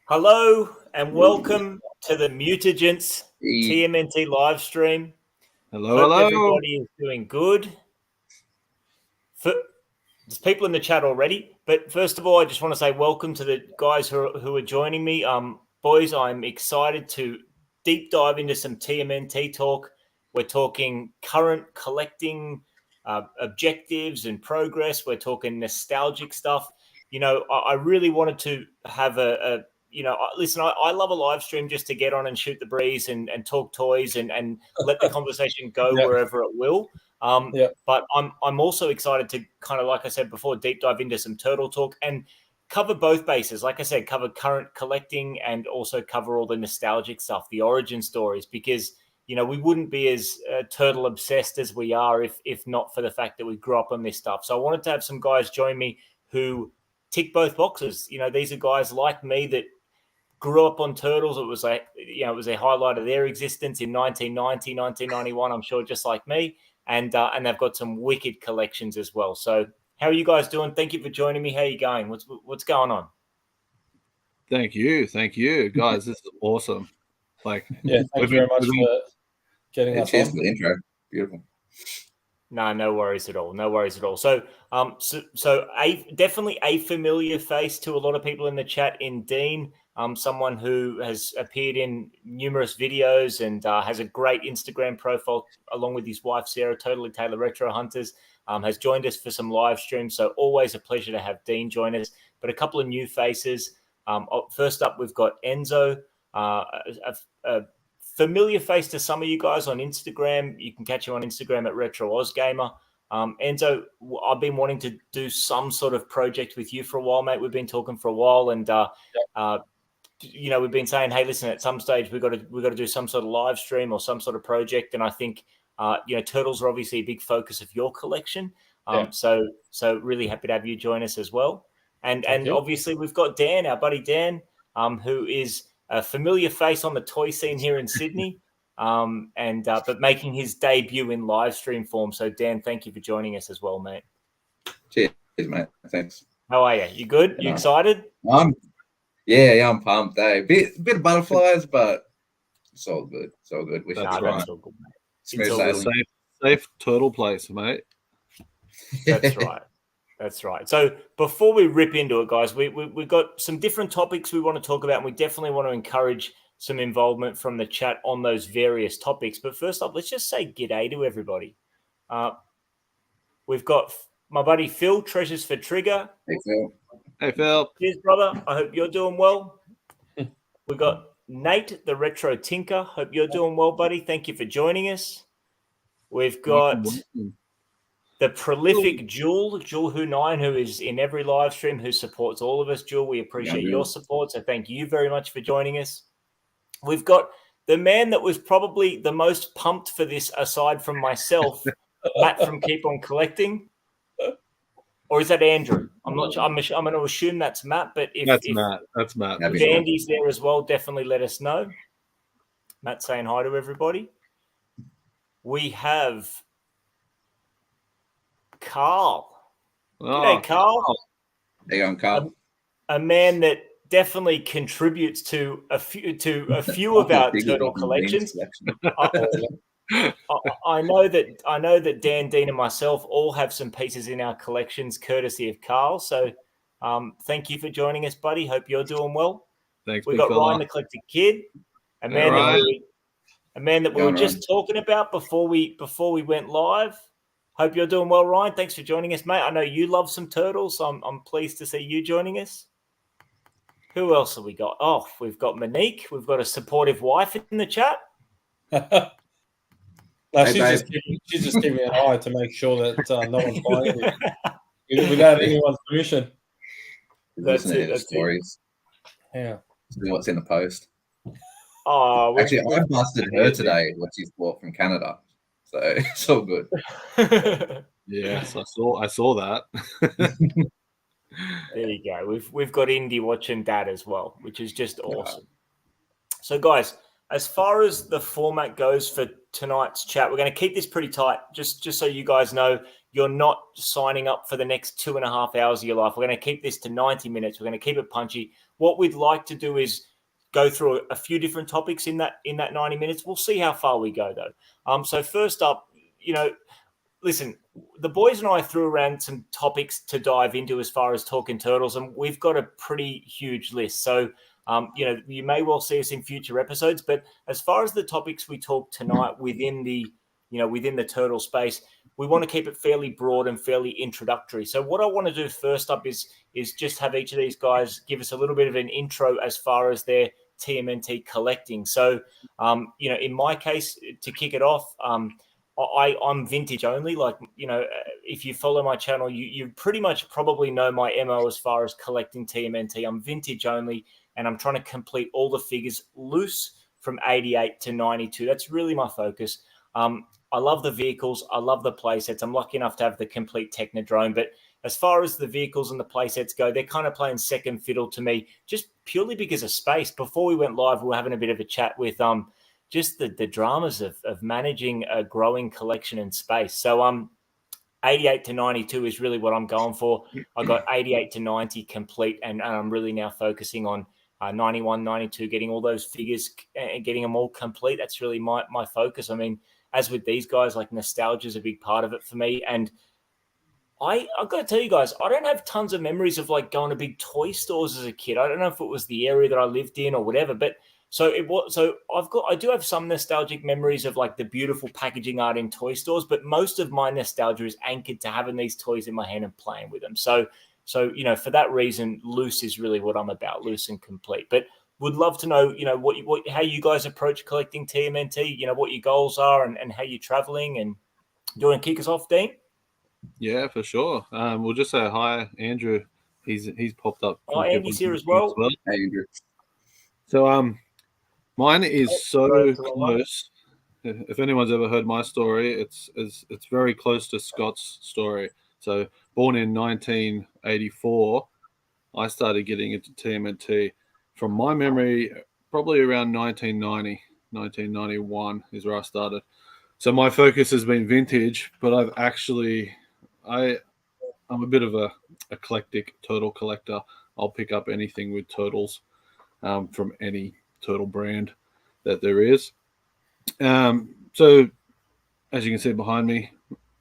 Hello and welcome to the MUTAGENTS TMNT live stream. Hello. Everybody is doing good. There's people in the chat already, but first of all, I just want to say welcome to the guys who are joining me. Boys, I'm excited to deep dive into some TMNT talk. We're talking current collecting objectives and progress. We're talking nostalgic stuff. You know, I really wanted to have listen, I love a live stream just to get on and shoot the breeze and talk toys and let the conversation go wherever it will. But I'm also excited to kind of, like I said before, deep dive into some turtle talk and cover both bases. Like I said, cover current collecting and also cover all the nostalgic stuff, the origin stories, because you know we wouldn't be as turtle obsessed as we are if not for the fact that we grew up on this stuff. So I wanted to have some guys join me who tick both boxes. You know, these are guys like me that grew up on turtles. It was it was a highlight of their existence in 1990, 1991. I'm sure, just like me. And they've got some wicked collections as well. So how are you guys doing? Thank you for joining me. How are you going? What's going on? Thank you, guys. This is awesome. Thank you very much for getting us cheers on. for the intro. Beautiful. No worries at all. No worries at all. So, definitely a familiar face to a lot of people in the chat in Dean. Someone who has appeared in numerous videos and has a great Instagram profile, along with his wife Sarah, Totally Taylor Retro Hunters, has joined us for some live streams. So always a pleasure to have Dean join us. But a couple of new faces. First up, we've got Enzo, a familiar face to some of you guys on Instagram. You can catch him on Instagram at RetroOzGamer. Enzo, I've been wanting to do some sort of project with you for a while, mate. We've been talking for a while, and you know, we've been saying, hey, listen, at some stage we've got to do some sort of live stream or some sort of project. And I think you know, turtles are obviously a big focus of your collection. So really happy to have you join us as well. And obviously we've got Dan, our buddy Dan, who is a familiar face on the toy scene here in Sydney, but making his debut in live stream form. So Dan, thank you for joining us as well, mate. Cheers, mate. Thanks. How are you? You good? You excited? Yeah, I'm pumped. Bit of butterflies, but it's all good. It's all good. That's right. All good, mate. Smooth sailing. Safe turtle place, mate. That's right. That's right. So before we rip into it, guys, we've got some different topics we want to talk about, and we definitely want to encourage some involvement from the chat on those various topics. But first up, let's just say g'day to everybody. We've got my buddy Phil, Treasures for Trigger. Hey, Phil. Hey, Phil. Cheers, brother. I hope you're doing well. We've got Nate, the Retro Tinker. Hope you're doing well, buddy. Thank you for joining us. We've got the prolific Jewel Who 9, who is in every live stream, who supports all of us. Jewel, we appreciate your support. So thank you very much for joining us. We've got the man that was probably the most pumped for this, aside from myself, Matt from Keep On Collecting. Or is that Andrew? I'm not sure. I'm going to assume that's Matt, but if Matt. That's Matt. If Andy's there as well, definitely let us know. Matt saying hi to everybody. We have Carl. G'day, Carl. How you going, Carl? A man that definitely contributes to a few of our turtle collections. I know that Dan, Dean, and myself all have some pieces in our collections, courtesy of Carl. So, thank you for joining us, buddy. Hope you're doing well. Thanks. We got Ryan, the Collector Kid, a man that we were just talking about before we went live. Hope you're doing well, Ryan. Thanks for joining us, mate. I know you love some turtles, so I'm pleased to see you joining us. Who else have we got? Oh, we've got Monique. We've got a supportive wife in the chat. No, she's just giving me an eye to make sure that no one's buying it without anyone's permission. That's it. Stories. Yeah. See what's in the post. Oh, actually, I busted her today what she's bought from Canada, so it's all good. Yes, I saw that. There you go. We've got Indy watching that as well, which is just awesome. So, guys, as far as the format goes for tonight's chat, we're going to keep this pretty tight, just so you guys know you're not signing up for the next 2.5 hours of your life. We're going to keep this to 90 minutes. We're going to keep it punchy. what we'd like to do is go through a few different topics in that 90 minutes. We'll see how far we go though. So first up, listen, the boys and I threw around some topics to dive into as far as talking turtles, and we've got a pretty huge list. So, you may well see us in future episodes, but as far as the topics we talk tonight within the turtle space, we want to keep it fairly broad and fairly introductory. So what I want to do first up is just have each of these guys give us a little bit of an intro as far as their TMNT collecting. So, in my case, to kick it off, I'm vintage only. Like, if you follow my channel, you pretty much probably know my MO as far as collecting TMNT. I'm vintage only, and I'm trying to complete all the figures loose from 88 to 92. That's really my focus. I love the vehicles. I love the playsets. I'm lucky enough to have the complete Technodrome. But as far as the vehicles and the playsets go, they're kind of playing second fiddle to me, just purely because of space. Before we went live, we were having a bit of a chat with just the dramas of managing a growing collection in space. So 88 to 92 is really what I'm going for. I got 88 to 90 complete, and I'm really now focusing on 91, 92, getting all those figures and getting them all complete. That's really my focus. I mean, as with these guys, like, nostalgia is a big part of it for me. And I've got to tell you guys, I don't have tons of memories of like going to big toy stores as a kid. I don't know if it was the area that I lived in or whatever, but I do have some nostalgic memories of like the beautiful packaging art in toy stores, but most of my nostalgia is anchored to having these toys in my hand and playing with them. So for that reason, loose is really what I'm about, loose and complete. But would love to know, how you guys approach collecting TMNT, what your goals are and how you're traveling. And do you want to kick us off, Dean? Yeah, for sure. We'll just say hi, Andrew. He's popped up. Oh, Andy's here as well. Hey, Andrew. So mine is so close. If anyone's ever heard my story, it's very close to Scott's story. So born in 1984, I started getting into TMNT. From my memory, probably around 1990, 1991 is where I started. So my focus has been vintage, but I'm a bit of a eclectic turtle collector. I'll pick up anything with turtles from any turtle brand that there is. So as you can see behind me,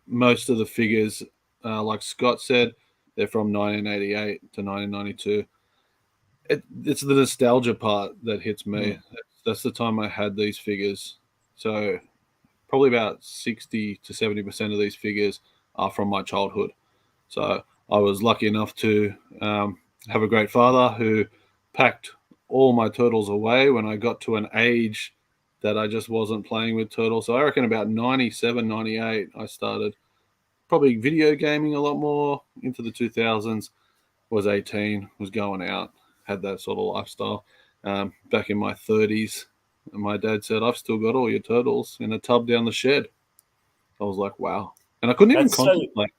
most of the figures, like Scott said, they're from 1988 to 1992. It's the nostalgia part that hits me. That's the time I had these figures. So probably about 60 to 70% of these figures are from my childhood. So I was lucky enough to have a great father who packed all my turtles away when I got to an age that I just wasn't playing with turtles. So I reckon about 97, 98, I started probably video gaming a lot more. Into the 2000s, was 18, was going out, had that sort of lifestyle. Back in my 30s, and my dad said, "I've still got all your turtles in a tub down the shed." I was like, wow. And I couldn't even contemplate.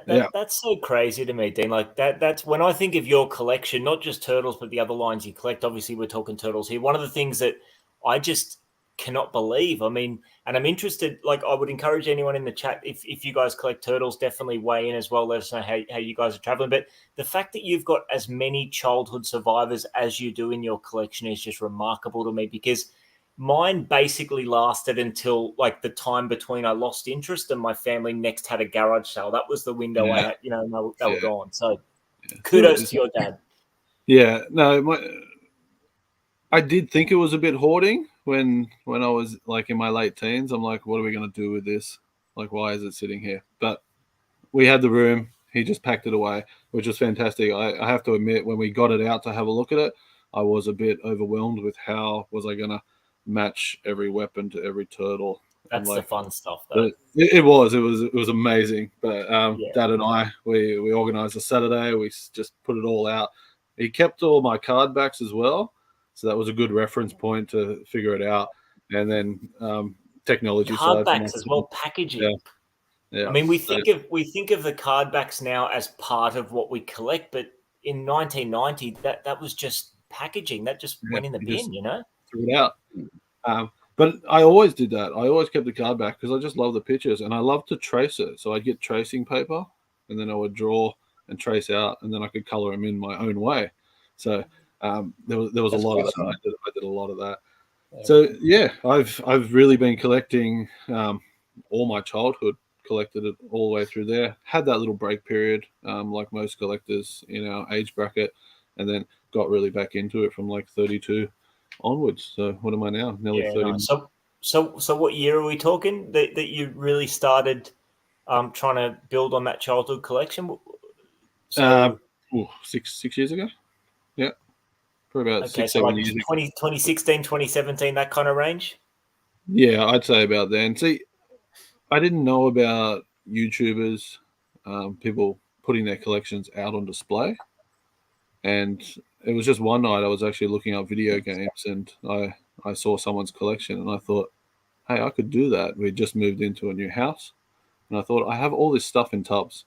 That's so crazy to me, Dean. Like that's when I think of your collection, not just turtles, but the other lines you collect. Obviously, we're talking turtles here. One of the things that I just cannot believe. I mean, and I'm interested, like, I would encourage anyone in the chat, if you guys collect turtles, definitely weigh in as well. Let us know how you guys are traveling. But the fact that you've got as many childhood survivors as you do in your collection is just remarkable to me, because mine basically lasted until like the time between I lost interest and my family next had a garage sale. That was the window I had, they were gone. So kudos to your dad. Yeah, no, I did think it was a bit hoarding when I was like in my late teens. I'm like, what are we going to do with this? Like, why is it sitting here? But we had the room. He just packed it away, which was fantastic. I have to admit, when we got it out to have a look at it, I was a bit overwhelmed with how was I going to match every weapon to every turtle. That's the fun stuff, though. It was amazing. But Dad and I, we organized a Saturday. We just put it all out. He kept all my card backs as well, so that was a good reference point to figure it out. And then technology card side backs as well, packaging. Yeah. I mean, we think of the card backs now as part of what we collect, but in 1990, that was just packaging. That just went in the bin, Threw it out. But I always did that. I always kept the card back because I just love the pictures and I love to trace it. So I'd get tracing paper and then I would draw and trace out, and then I could color them in my own way. So there was a That's lot of quite that. some. I did a lot of that. Yeah. So yeah, I've really been collecting all my childhood, collected it all the way through there. Had that little break period, like most collectors in our age bracket, and then got really back into it from like 32 onwards. So what am I now? Nearly Yeah, 30. nice. So what year are we talking that you really started trying to build on that childhood collection? So Six years ago. Yeah, probably about okay, six, so 7 like years ago. 2016, 2017, that kind of range? Yeah, I'd say about then. See, I didn't know about YouTubers, people putting their collections out on display. And it was just one night I was actually looking up video games and I saw someone's collection and I thought, hey, I could do that. We just moved into a new house. And I thought, I have all this stuff in tubs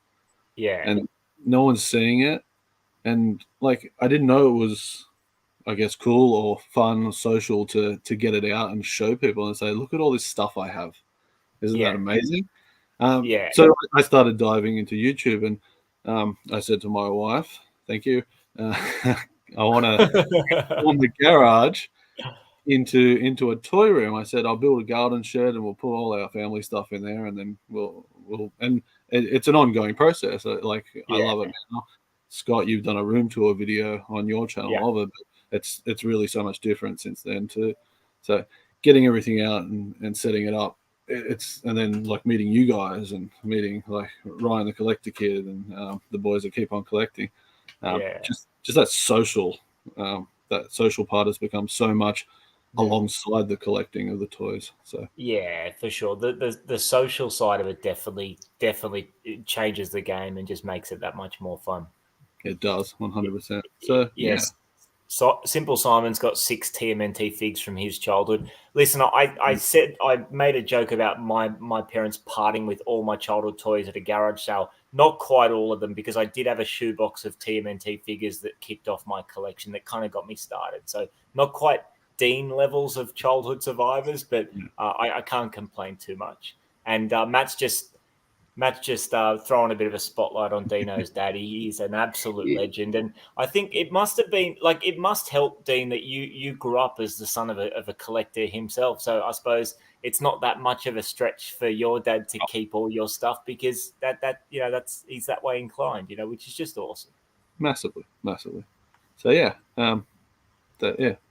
Yeah, and no one's seeing it. And like, I didn't know it was, I guess, cool or fun or social to get it out and show people and say, look at all this stuff I have. Isn't that yeah, amazing? yeah. So I started diving into YouTube and I said to my wife, thank you. I want to form the garage into a toy room. I said I'll build a garden shed and we'll put all our family stuff in there, and then we'll and it's an ongoing process. Like I Yeah. love it now. Scott, you've done a room tour video on your channel Yeah. of it. But it's really so much different since then too. So getting everything out and setting it up. It's and then like meeting you guys and meeting like Ryan the collector kid and the boys that keep on collecting. Yeah. Just that social part has become so much alongside the collecting of the toys. So Yeah, for sure. The social side of it definitely it changes the game and just makes it that much more fun. it does 100%. So yeah, Yes. So Simple Simon's got 6 TMNT figs from his childhood. Listen, I said I made a joke about my parents parting with all my childhood toys at a garage sale. Not quite all of them, because I did have a shoebox of TMNT figures that kicked off my collection that kind of got me started. So not quite Dean levels of childhood survivors, but I can't complain too much. And Matt's just throwing a bit of a spotlight on Dino's daddy. He's an absolute Yeah. legend, and I think it must have been like it must help Dean that you grew up as the son of a collector himself. So I suppose it's not that much of a stretch for your dad to keep all your stuff, because that that's he's that way inclined, which is just awesome. massively. So yeah,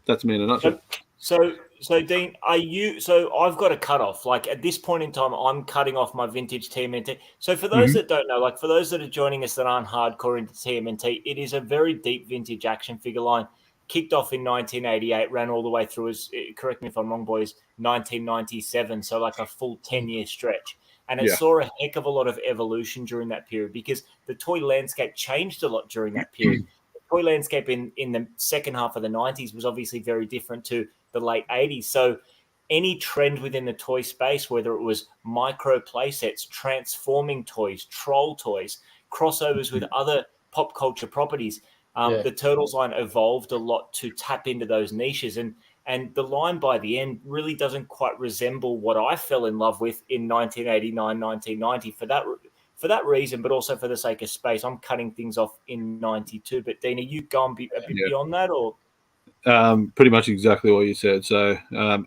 that's me in a nutshell. So Dean, are you? So I've got a cutoff. Like at this point in time, I'm cutting off my vintage TMNT. So for those that don't know, like for those that are joining us that aren't hardcore into TMNT, it is a very deep vintage action figure line. Kicked off in 1988, ran all the way through as, correct me if I'm wrong, boys, 1997. So like a full 10-year stretch. And it saw a heck of a lot of evolution during that period, because the toy landscape changed a lot during that period. Toy landscape in the second half of the 90s was obviously very different to the late 80s. So any trend within the toy space, whether it was micro playsets, transforming toys, troll toys, crossovers with other pop culture properties, the Turtles line evolved a lot to tap into those niches. And the line by the end really doesn't quite resemble what I fell in love with in 1989, 1990. For that reason, but also for the sake of space, I'm cutting things off in 92. But Dean, are you going a bit beyond that, or? Pretty much exactly what you said. So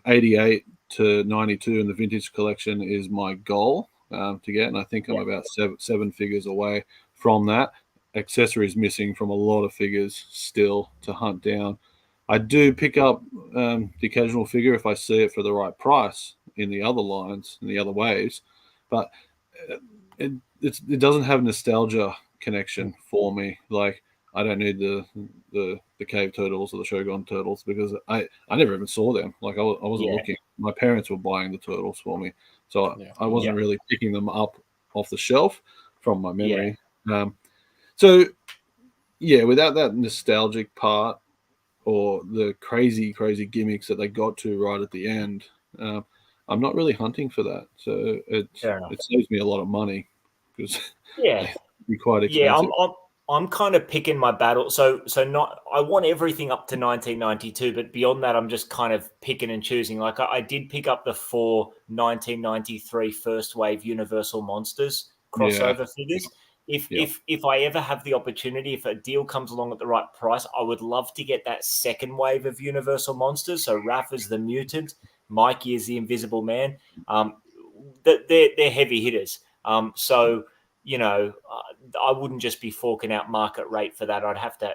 88 to 92 in the vintage collection is my goal to get, and I think I'm about seven figures away from that. Accessories missing from a lot of figures still to hunt down. I do pick up the occasional figure if I see it for the right price in the other lines, in the other waves, but it doesn't have nostalgia connection for me. Like I don't need the cave turtles or the Shogun turtles, because I never even saw them. Like I wasn't looking. My parents were buying the turtles for me, so I wasn't really picking them up off the shelf from my memory. So yeah, without that nostalgic part or the crazy gimmicks that they got to right at the end, I'm not really hunting for that. So it saves me a lot of money, because they'd be quite expensive. I'm kind of picking my battle. So not I want everything up to 1992, but beyond that, I'm just kind of picking and choosing. Like I did pick up the 4 1993 first wave Universal Monsters crossover figures. If I ever have the opportunity, if a deal comes along at the right price, I would love to get that second wave of Universal monsters. So Raph is the mutant, Mikey is the Invisible Man. They're heavy hitters. So I wouldn't just be forking out market rate for that. I'd have to,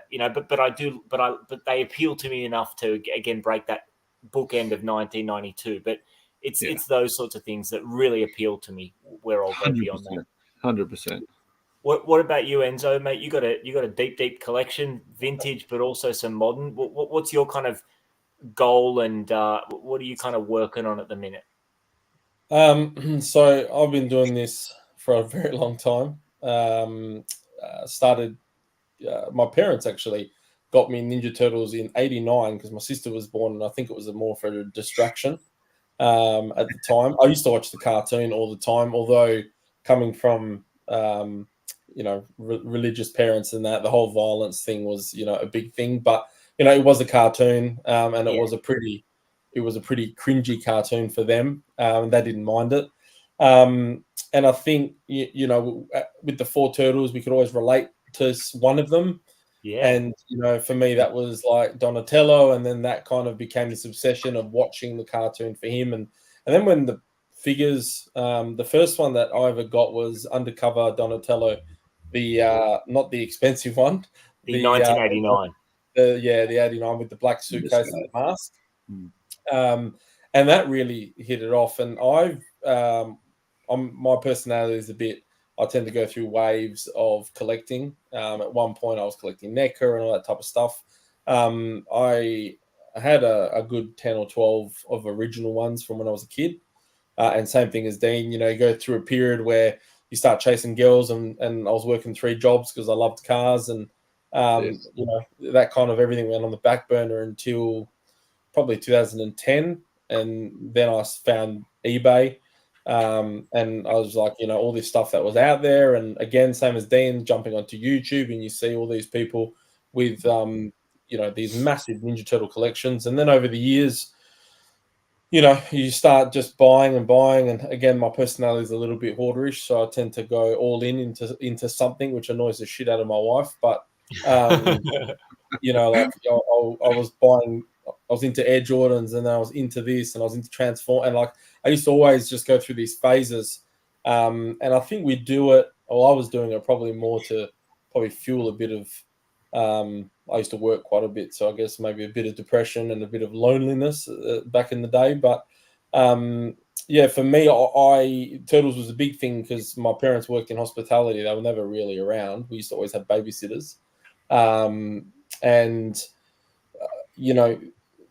but they appeal to me enough to again break that bookend of 1992. But it's those sorts of things that really appeal to me. Where I'll go beyond that. 100%. What about you, Enzo, mate? You got a deep collection, vintage, but also some modern. What's your kind of goal, and what are you kind of working on at the minute? So I've been doing this for a very long time. My parents actually got me Ninja Turtles in '89 because my sister was born, and I think it was more for a distraction at the time. I used to watch the cartoon all the time, although coming from religious parents and that, the whole violence thing was a big thing. But it was a cartoon, and it was a pretty cringy cartoon for them. They didn't mind it. And I think, with the four turtles, we could always relate to one of them. Yeah. And, for me, that was like Donatello. And then that kind of became this obsession of watching the cartoon for him. And then when the figures, the first one that I ever got was Undercover Donatello, not the expensive one. The 1989. The 89 with the black suitcase and the mask. And that really hit it off. And my personality is I tend to go through waves of collecting. At one point I was collecting NECA and all that type of stuff. I had a good 10 or 12 of original ones from when I was a kid. And same thing as Dean, you go through a period where you start chasing girls, and I was working 3 jobs because I loved cars, and that kind of everything went on the back burner until probably 2010, and then I found eBay, and I was like, all this stuff that was out there, and again, same as Dean, jumping onto YouTube, and you see all these people with these massive Ninja Turtle collections, and then over the years, you start just buying, and again, my personality is a little bit hoarderish, so I tend to go all into something, which annoys the shit out of my wife, but like I was into Air Jordans, and then I was into this, and I was into Transform, and like I used to always just go through these phases, and I think we do it, or I was doing it probably more to probably fuel a bit of I used to work quite a bit, so I guess maybe a bit of depression and a bit of loneliness back in the day. But for me, Turtles was a big thing because my parents worked in hospitality. They were never really around. We used to always have babysitters, and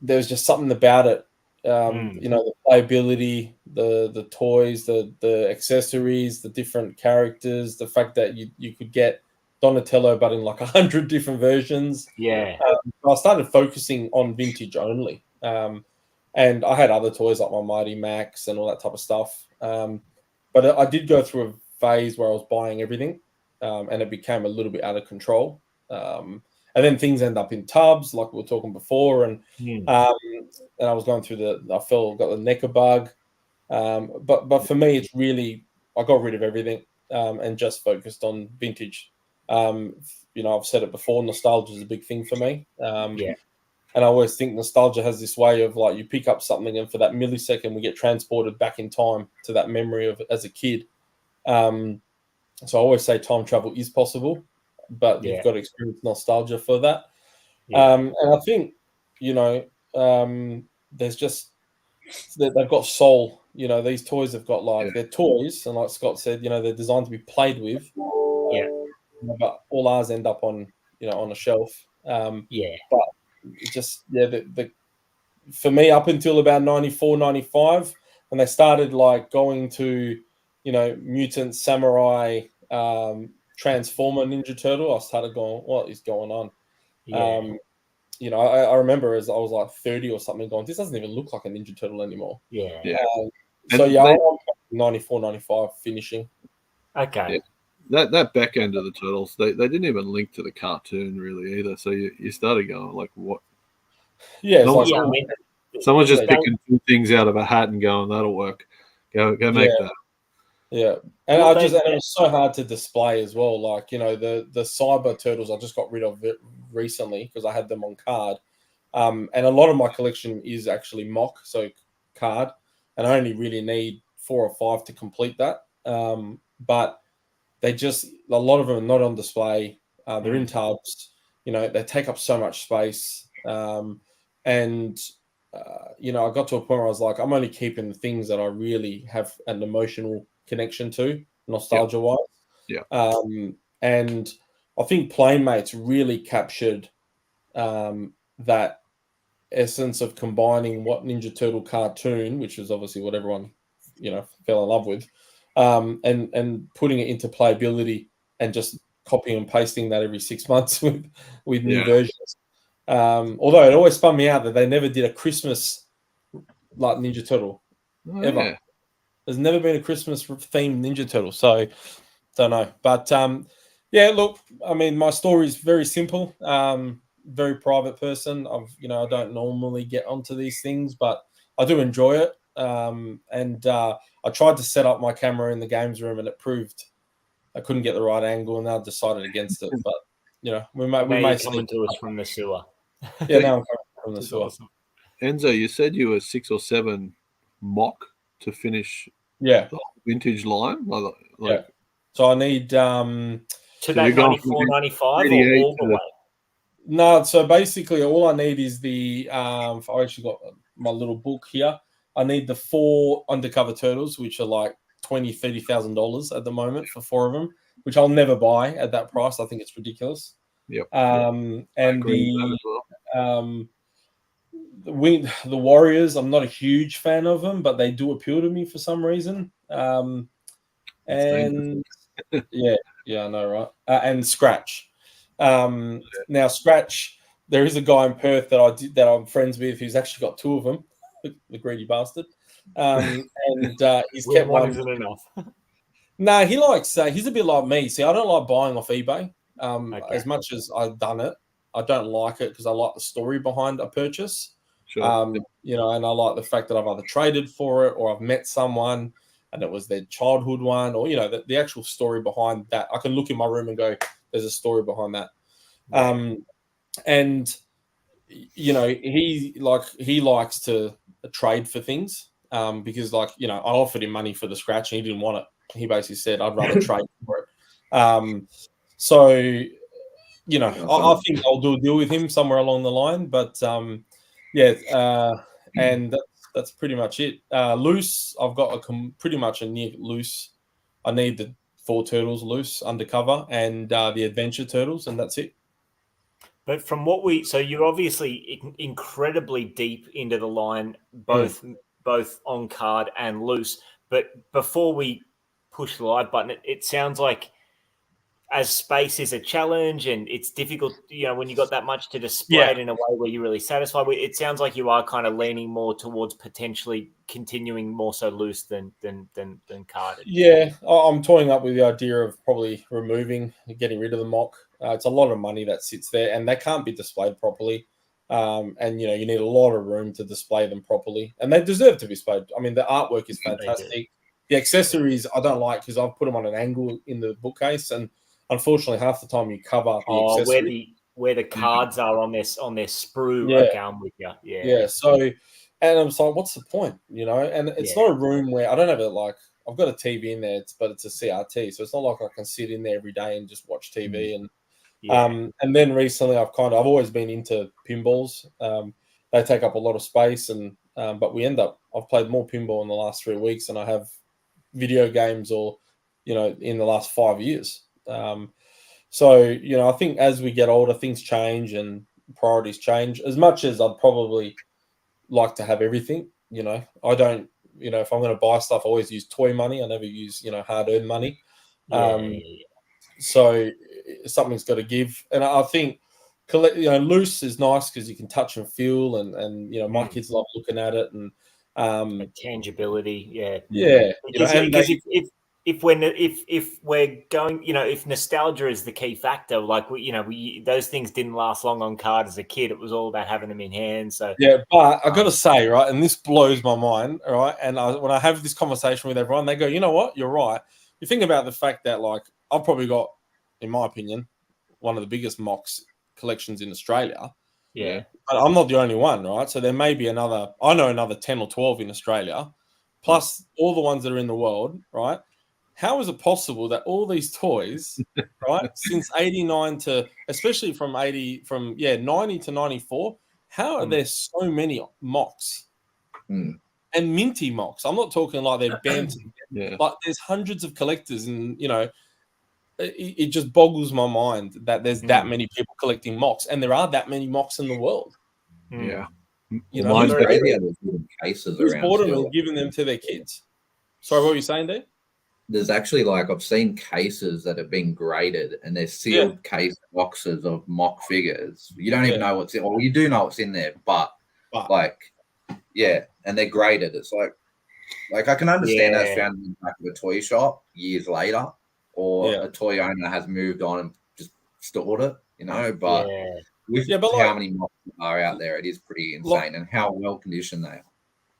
there's just something about it. The playability, the toys, the accessories, the different characters, the fact that you could get Donatello, but in like 100 different versions. Yeah. I started focusing on vintage only. And I had other toys like my Mighty Max and all that type of stuff. But I did go through a phase where I was buying everything, and it became a little bit out of control. And then things end up in tubs, like we were talking before. And I was going through got the NECA bug. But for me, it's really, I got rid of everything and just focused on vintage. I've said it before, nostalgia is a big thing for me. And I always think nostalgia has this way of like, you pick up something and for that millisecond we get transported back in time to that memory of as a kid. So I always say time travel is possible, but you've got to experience nostalgia for that. And I think, there's just, they've got soul. These toys have got they're toys, and like Scott said, they're designed to be played with. But all ours end up on a shelf. But it just for me, up until about 94, 95, when they started like going to mutant, samurai, Transformer, Ninja Turtle, I started going, what is going on? I remember as I was like 30 or something going, this doesn't even look like a Ninja Turtle anymore. I'm 94, 95 finishing. Okay. That back end of the Turtles, they didn't even link to the cartoon really either. So you started going like, what? Someone's just picking 2 things out of a hat and going, that'll work. Go make that. Yeah, and Well, and it was so hard to display as well. Like, you know, the cyber turtles I just got rid of it recently because I had them on card. And a lot of my collection is actually mock, so card, and I only really need 4 or 5 to complete that. But they just, a lot of them are not on display. They're in tubs. You know, they take up so much space. And you know, I got to a point where I was like, I'm only keeping the things that I really have an emotional connection to, nostalgia wise. Yeah. And I think Playmates really captured that essence of combining what Ninja Turtle cartoon, which is obviously what everyone, you know, fell in love with, and putting it into playability and just copying and pasting that every 6 months with new versions. Although it always spun me out that they never did a Christmas like Ninja Turtle ever. Yeah. There's never been a Christmas themed Ninja Turtle, so don't know. But yeah, look, I mean, my story is very simple. Very private person. I don't normally get onto these things, but I do enjoy it. And I tried to set up my camera in the games room, and it proved I couldn't get the right angle, and I decided against it. But you know, we may coming to us from the sewer. Yeah, now I'm coming from the sewer. Awesome. Enzo, you said you were 6 or 7 mock to finish the vintage line. Yeah. So I need to that 94, 95 or all the way? No, so basically all I need is the I actually got my little book here. I need the 4 undercover turtles, which are like $20,000-$30,000 at the moment for 4 of them, which I'll never buy at that price. I think it's ridiculous. Yep. And the Warriors, I'm not a huge fan of them, but they do appeal to me for some reason. And yeah, I know, right? And Scratch. Now Scratch, there is a guy in Perth that I'm friends with who's actually got 2 of them, the greedy bastard. And he's kept one. Isn't enough. No, he likes. He's a bit like me. See, I don't like buying off eBay. As much as I've done it, I don't like it because I like the story behind a purchase. Sure. You know, and I like the fact that I've either traded for it or I've met someone and it was their childhood one, or, you know, the actual story behind that. I can look in my room and go, there's a story behind that. And, you know, he likes to trade for things because, like, you know, I offered him money for the Scratch and he didn't want it. He basically said, I'd rather trade for it. So, you know, I think I'll do a deal with him somewhere along the line. But, and that's pretty much it. Loose, I've got pretty much a near loose. I need the 4 turtles loose undercover and the adventure turtles, and that's it. But from what so you're obviously incredibly deep into the line, both on card and loose. But before we push the live button, it sounds like, as space is a challenge and it's difficult, you know, when you got that much to display it in a way where you're really satisfied with, it sounds like you are kind of leaning more towards potentially continuing more so loose than carded. Yeah, I'm toying up with the idea of probably getting rid of the mock. It's a lot of money that sits there and they can't be displayed properly. And, you know, you need a lot of room to display them properly, and they deserve to be displayed. I mean, the artwork is fantastic. The accessories I don't like because I've put them on an angle in the bookcase, and unfortunately, half the time you cover the accessory. where the cards are on their sprue are going with you. Yeah. So, and I'm just like, what's the point? You know, and it's not a room where I don't have it. Like, I've got a TV in there, but it's a CRT, so it's not like I can sit in there every day and just watch TV. And then recently, I've always been into pinballs. They take up a lot of space, and but I've played more pinball in the last 3 weeks than I have video games, or, you know, in the last 5 years. So, you know, I think as we get older, things change and priorities change. As much as I'd probably like to have everything, you know, I don't, you know, if I'm going to buy stuff, I always use toy money. I never use, you know, hard-earned money. So something's got to give. And I think, you know, loose is nice because you can touch and feel, and you know, my kids love looking at it, and tangibility. Yeah. Because if we're going, if nostalgia is the key factor, like those things didn't last long on card as a kid. It was all about having them in hand. So yeah, but I got to say, right, and this blows my mind, right? And when I have this conversation with everyone, they go, you know what, you're right. You think about the fact that, like, I've probably got, in my opinion, one of the biggest Mox collections in Australia. yeah. But I'm not the only one, right? So there may be another 10 or 12 in Australia, plus all the ones that are in the world, right? How is it possible that all these toys, right, since 89 to, especially from 90 to 94, how are there so many Mox and minty Mox? I'm not talking like they're banned, but there's hundreds of collectors, and it just boggles my mind that there's that many people collecting Mox, and there are that many Mox in the world. Yeah. Who's Australia, there's little cases who's around bought them still. and given them to their kids? Sorry, what were you saying, Dave? There's actually, like, I've seen cases that have been graded and they're sealed case boxes of mock figures. You don't even know what's in, well, you do know what's in there, but like, and they're graded. It's like I can understand that's found in the back of a toy shop years later, or a toy owner has moved on and just stored it, but with how many mocks are out there, it is pretty insane, and how well conditioned they are.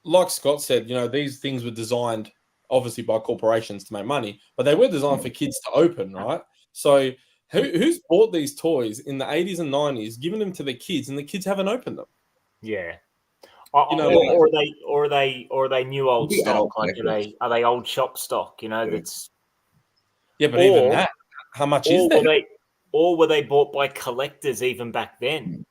Like Scott said, these things were designed obviously by corporations to make money, but they were designed for kids to open, right? So who's bought these toys in the 80s and 90s, given them to their kids, and the kids haven't opened them? Yeah. Or are they new old stock? Like, are they old shop stock? That's but even that, how much is there? Or were they bought by collectors even back then?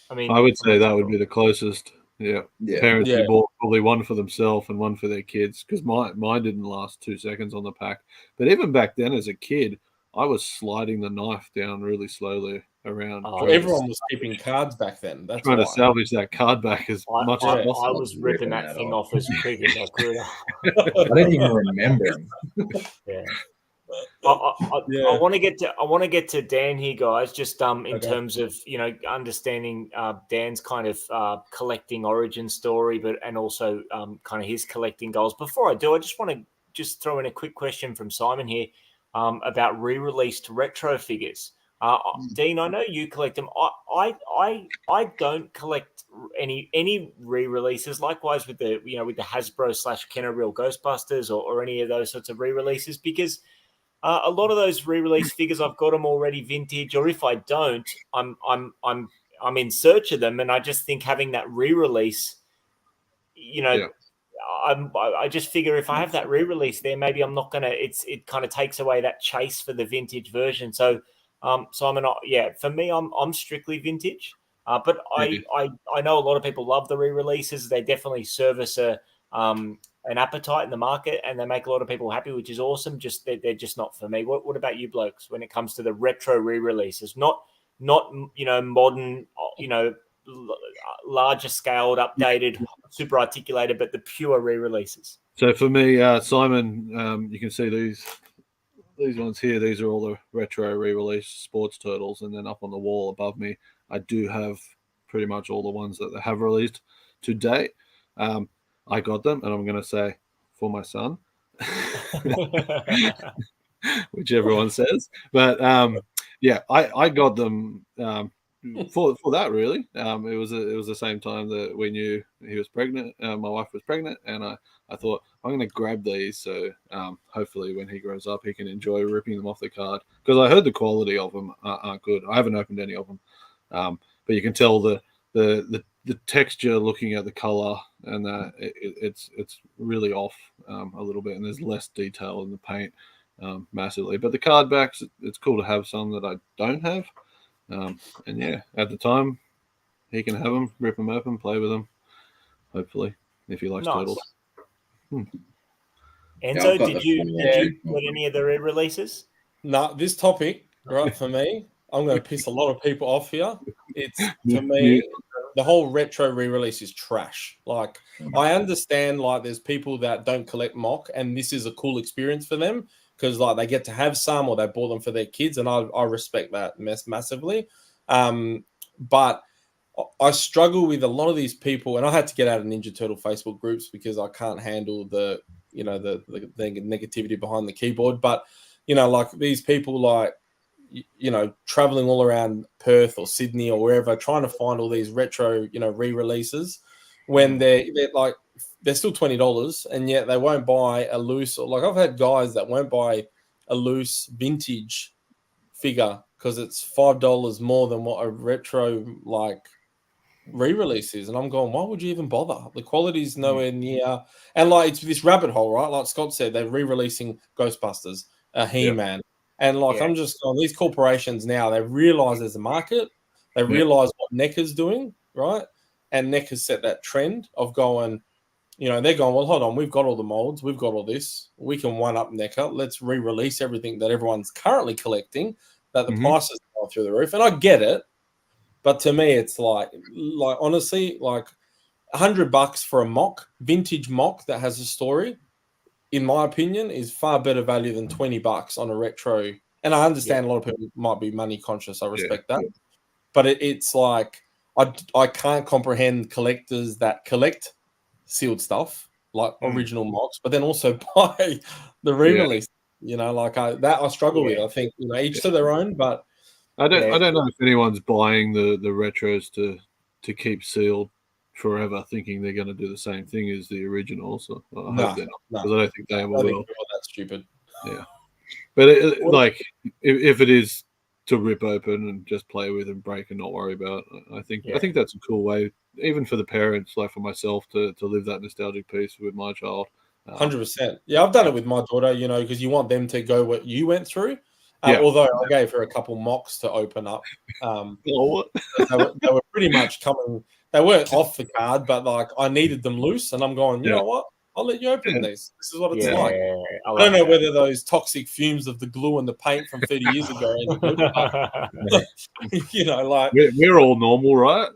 I mean, I would say that would be the closest. Yeah. Parents who bought probably one for themselves and one for their kids, because mine didn't last 2 seconds on the pack. But even back then, as a kid, I was sliding the knife down really slowly around. Everyone was keeping cards back then. That's trying to salvage that card back as much as possible. I was ripping that thing off as quick as I could. I didn't even remember him. I want to get to Dan here, guys. Just in terms of understanding Dan's kind of collecting origin story, and also kind of his collecting goals. Before I do, I just want to throw in a quick question from Simon here about re-released retro figures. Dean, I know you collect them. I don't collect any re-releases. Likewise with the with the Hasbro / Kenner Real Ghostbusters or any of those sorts of re-releases, because a lot of those re-release figures, I've got them already vintage, or if I don't, I'm in search of them, and I just think having that re-release, I just figure if I have that re-release there, maybe I'm not gonna. It kind of takes away that chase for the vintage version. So, Simon, for me, I'm strictly vintage. But I know a lot of people love the re-releases. They definitely service an appetite in the market, and they make a lot of people happy, which is awesome. Just they're just not for me. What about you blokes when it comes to the retro re-releases? Not modern, larger scaled, updated, super articulated, but the pure re-releases. So for me, Simon, you can see these ones here. These are all the retro re-release sports turtles, and then up on the wall above me, I do have pretty much all the ones that they have released to date. I got them, and I'm going to say for my son, which everyone says. But I got them for that really. It was the same time that we knew he was pregnant. My wife was pregnant, and I thought I'm going to grab these, so hopefully when he grows up he can enjoy ripping them off the card, because I heard the quality of them aren't good. I haven't opened any of them, but you can tell the texture looking at the color, and it's really off a little bit, and there's less detail in the paint massively. But the card backs, it's cool to have some that I don't have. And at the time, he can have them, rip them open, play with them, hopefully, if he likes turtles. Enzo, did you get any of the re-releases? No, this topic, right, for me, I'm going to piss a lot of people off here. It's, to me, the whole retro re-release is trash. Like, I understand, like, there's people that don't collect mock, and this is a cool experience for them, because like they get to have some, or they bought them for their kids, and I respect that massively. But I struggle with a lot of these people, and I had to get out of Ninja Turtle Facebook groups because I can't handle the you know, the negativity behind the keyboard. But, you know, like these people like, you know, traveling all around Perth or Sydney or wherever, trying to find all these retro, you know, re-releases when they're like, they're still $20 and yet they won't buy a loose, or like I've had guys that won't buy a loose vintage figure because it's $5 more than what a retro like re-release is. And I'm going, why would you even bother? The quality's nowhere near. And like, it's this rabbit hole, right? Like Scott said, they're re-releasing Ghostbusters, He-Man. And like, I'm just going, these corporations now, they realize there's a market. They realize what NECA's doing, right? And NECA's set that trend of going, you know, they're going, well, hold on, we've got all the molds, we've got all this. We can one-up NECA. Let's re-release everything that everyone's currently collecting, that the prices go through the roof. And I get it. But to me, it's like honestly, like $100 for a mock, vintage mock that has a story, in my opinion, is far better value than $20 on a retro. And I understand a lot of people might be money conscious. I respect that. But it's like I can't comprehend collectors that collect sealed stuff like original mocks, but then also buy the re-release. You know, like I struggle with. I think, you know, each to their own, but I don't know if anyone's buying the retros to keep sealed forever, thinking they're going to do the same thing as the original. So I hope they're not, because I don't think they ever will. That's stupid. Yeah, but like if it is to rip open and just play with and break and not worry about, I think that's a cool way, even for the parents, like for myself, to live that nostalgic piece with my child. 100%. Yeah, I've done it with my daughter, you know, because you want them to go what you went through. Although I gave her a couple mocks to open up. They were pretty much coming. They weren't off the card, but like I needed them loose, and I'm going, you know what? I'll let you open these. This is what it's like. I don't know whether those toxic fumes of the glue and the paint from 30 years ago are any good, but, you know, like we're all normal, right?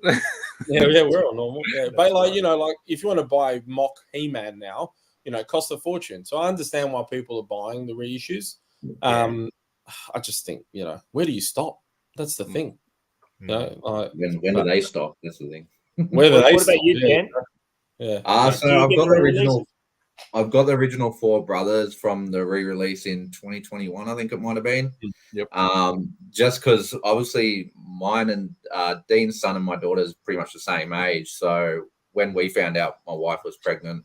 yeah, we're all normal. Yeah, but like, you know, like if you want to buy mock He-Man now, you know, it costs a fortune. So I understand why people are buying the reissues. I just think, you know, where do you stop? That's the thing. You know, like, when do they stop? That's the thing. Where do they what stop? about you, Dan? So I've got the original. I've got the original Four Brothers from the re-release in 2021. I think it might have been. Yep. Just because obviously mine and Dean's son and my daughter is pretty much the same age. So when we found out my wife was pregnant,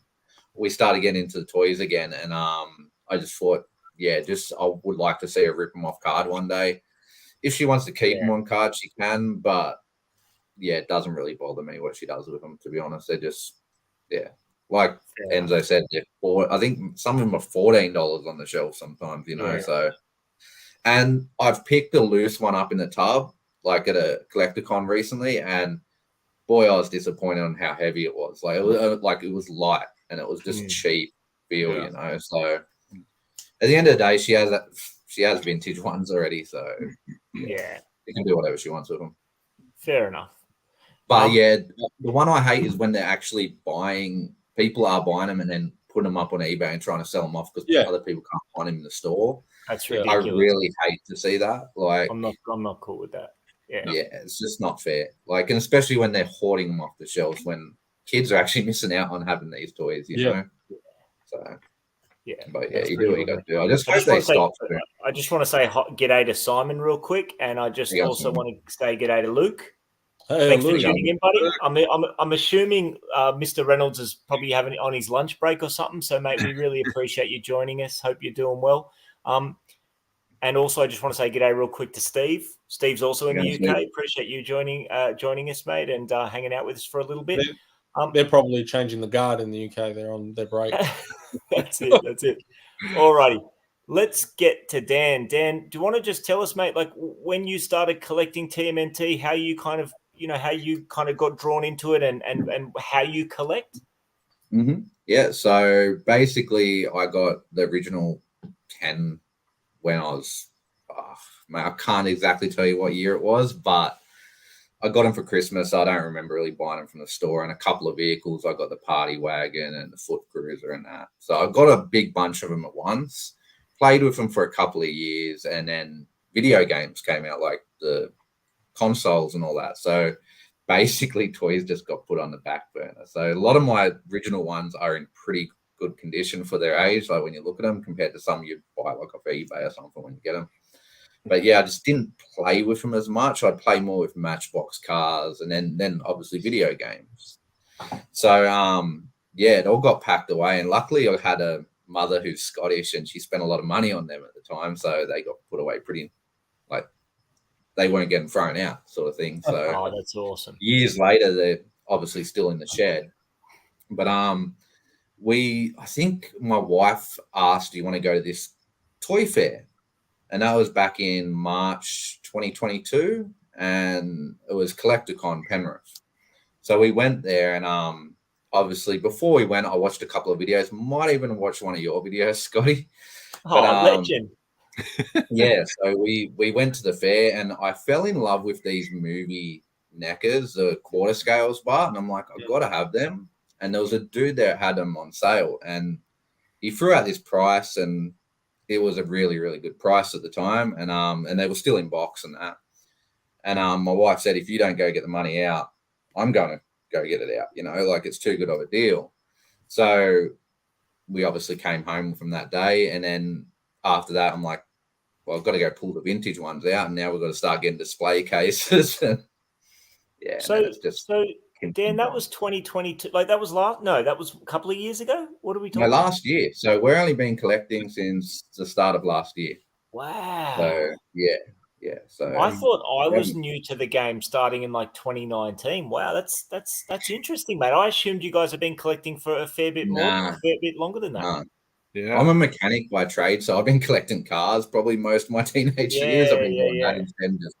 we started getting into the toys again, and I just thought, I would like to see her rip them off card one day. If she wants to keep them on card, she can, but it doesn't really bother me what she does with them, to be honest. They're just, like Enzo said, I think some of them are $14 on the shelf sometimes, you know, so. And I've picked a loose one up in the tub, like at a collector-con recently, and boy, I was disappointed on how heavy it was. Like it was light, and it was just cheap feel, you know, so. At the end of the day, she has vintage ones already, so she can do whatever she wants with them. Fair enough. But the one I hate is when they're actually people are buying them and then putting them up on eBay and trying to sell them off because other people can't find them in the store. That's ridiculous. I really hate to see that. Like, I'm not cool with that. Yeah, it's just not fair. Like, and especially when they're hoarding them off the shelves when kids are actually missing out on having these toys, you know. So. Yeah, but you do what you got to do. I just hope they stop. I just want to say g'day to Simon real quick, and I just also want to say g'day to Luke. Hey, Thanks Luke. for tuning in, buddy. I'm assuming Mr. Reynolds is probably having it on his lunch break or something. So, mate, we really appreciate you joining us. Hope you're doing well. And also, I just want to say g'day real quick to Steve. Steve's also in the UK. Steve. Appreciate you joining us, mate, and hanging out with us for a little bit. They're probably changing the guard in the UK. They're on their break. That's it. All righty. Let's get to Dan. Dan, do you want to just tell us, mate, like when you started collecting TMNT, how you kind of got drawn into it and how you collect? Mm-hmm. Yeah. So basically, I got the original 10 when I was, I can't exactly tell you what year it was, but I got them for Christmas. I don't remember really buying them from the store. And a couple of vehicles, I got the party wagon and the foot cruiser and that. So I got a big bunch of them at once, played with them for a couple of years, and then video games came out, like the consoles and all that. So basically toys just got put on the back burner. So a lot of my original ones are in pretty good condition for their age. Like when you look at them compared to some you'd buy like off eBay or something when you get them. But yeah, I just didn't play with them as much. I'd play more with Matchbox cars and then obviously video games. So yeah, it all got packed away. And luckily I had a mother who's Scottish and she spent a lot of money on them at the time. So they got put away pretty, like they weren't getting thrown out sort of thing. So that's awesome. Years later, they're obviously still in the shed. But I think my wife asked, do you want to go to this toy fair? And that was back in March 2022, and it was CollectorCon Penrith. So we went there, and obviously before we went, I watched a couple of videos. Might even watch one of your videos, Scotty. Legend. Yeah, so we went to the fair, and I fell in love with these movie neckers, the quarter scales bar, and I'm like, I've got to have them. And there was a dude that had them on sale, and he threw out this price, and it was a really, really good price at the time, and they were still in box and that. And my wife said, if you don't go get the money out, I'm going to go get it out. You know, like it's too good of a deal. So we obviously came home from that day, and then after that, I'm like, well, I've got to go pull the vintage ones out, and now we've got to start getting display cases. Yeah. So Dan, that was 2022. Like that was that was a couple of years ago. What are we talking? No, last year. So we're only been collecting since the start of last year. Wow. So yeah. So I thought I was new to the game starting in like 2019. Wow, that's interesting, mate. I assumed you guys have been collecting for a fair bit longer than that. Nah. Yeah, I'm a mechanic by trade, so I've been collecting cars probably most of my teenage years. I've been doing that instead of just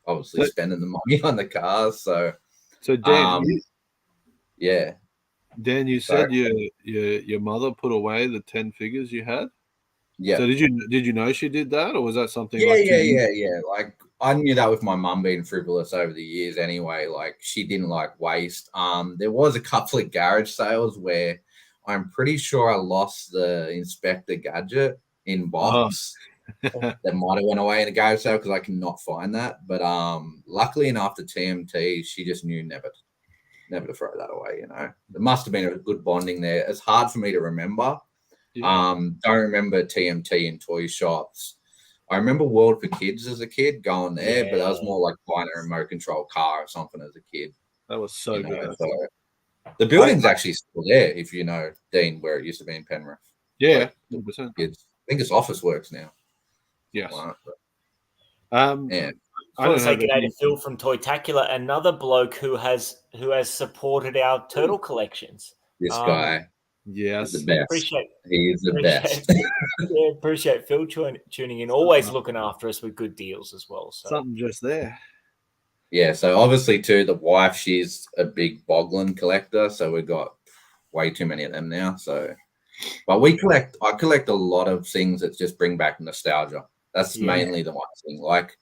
obviously spending the money on the cars. So Dan, Dan, you said your mother put away the 10 figures you had. Yeah. So did you know she did that, or was that something? Yeah. Like I knew that with my mum being frivolous over the years. Anyway, like she didn't like waste. There was a couple of garage sales where I'm pretty sure I lost the Inspector gadget in box. That might have went away in a garage sale because I cannot find that. But luckily enough, the TMT, she just knew never to throw that away. You know, there must have been a good bonding there. It's hard for me to remember. Yeah. Don't remember TMT in toy shops. I remember World for Kids as a kid going there, but that was more like buying a remote control car or something as a kid. That was so good. So the building's actually still there, if you know, Dean, where it used to be in Penrith. Yeah, like, I think it's Office Works now. Yes. Right, yeah. I want to say g'day to Phil from Toytacular, another bloke who has supported our turtle collections. This guy. Yes. The best. He is the best. Appreciate Phil tuning in, always looking after us with good deals as well. So. Something just there. Yeah, so obviously too, the wife, she's a big Boglin collector, so we've got way too many of them now. So, but I collect a lot of things that just bring back nostalgia. That's mainly the one thing. Like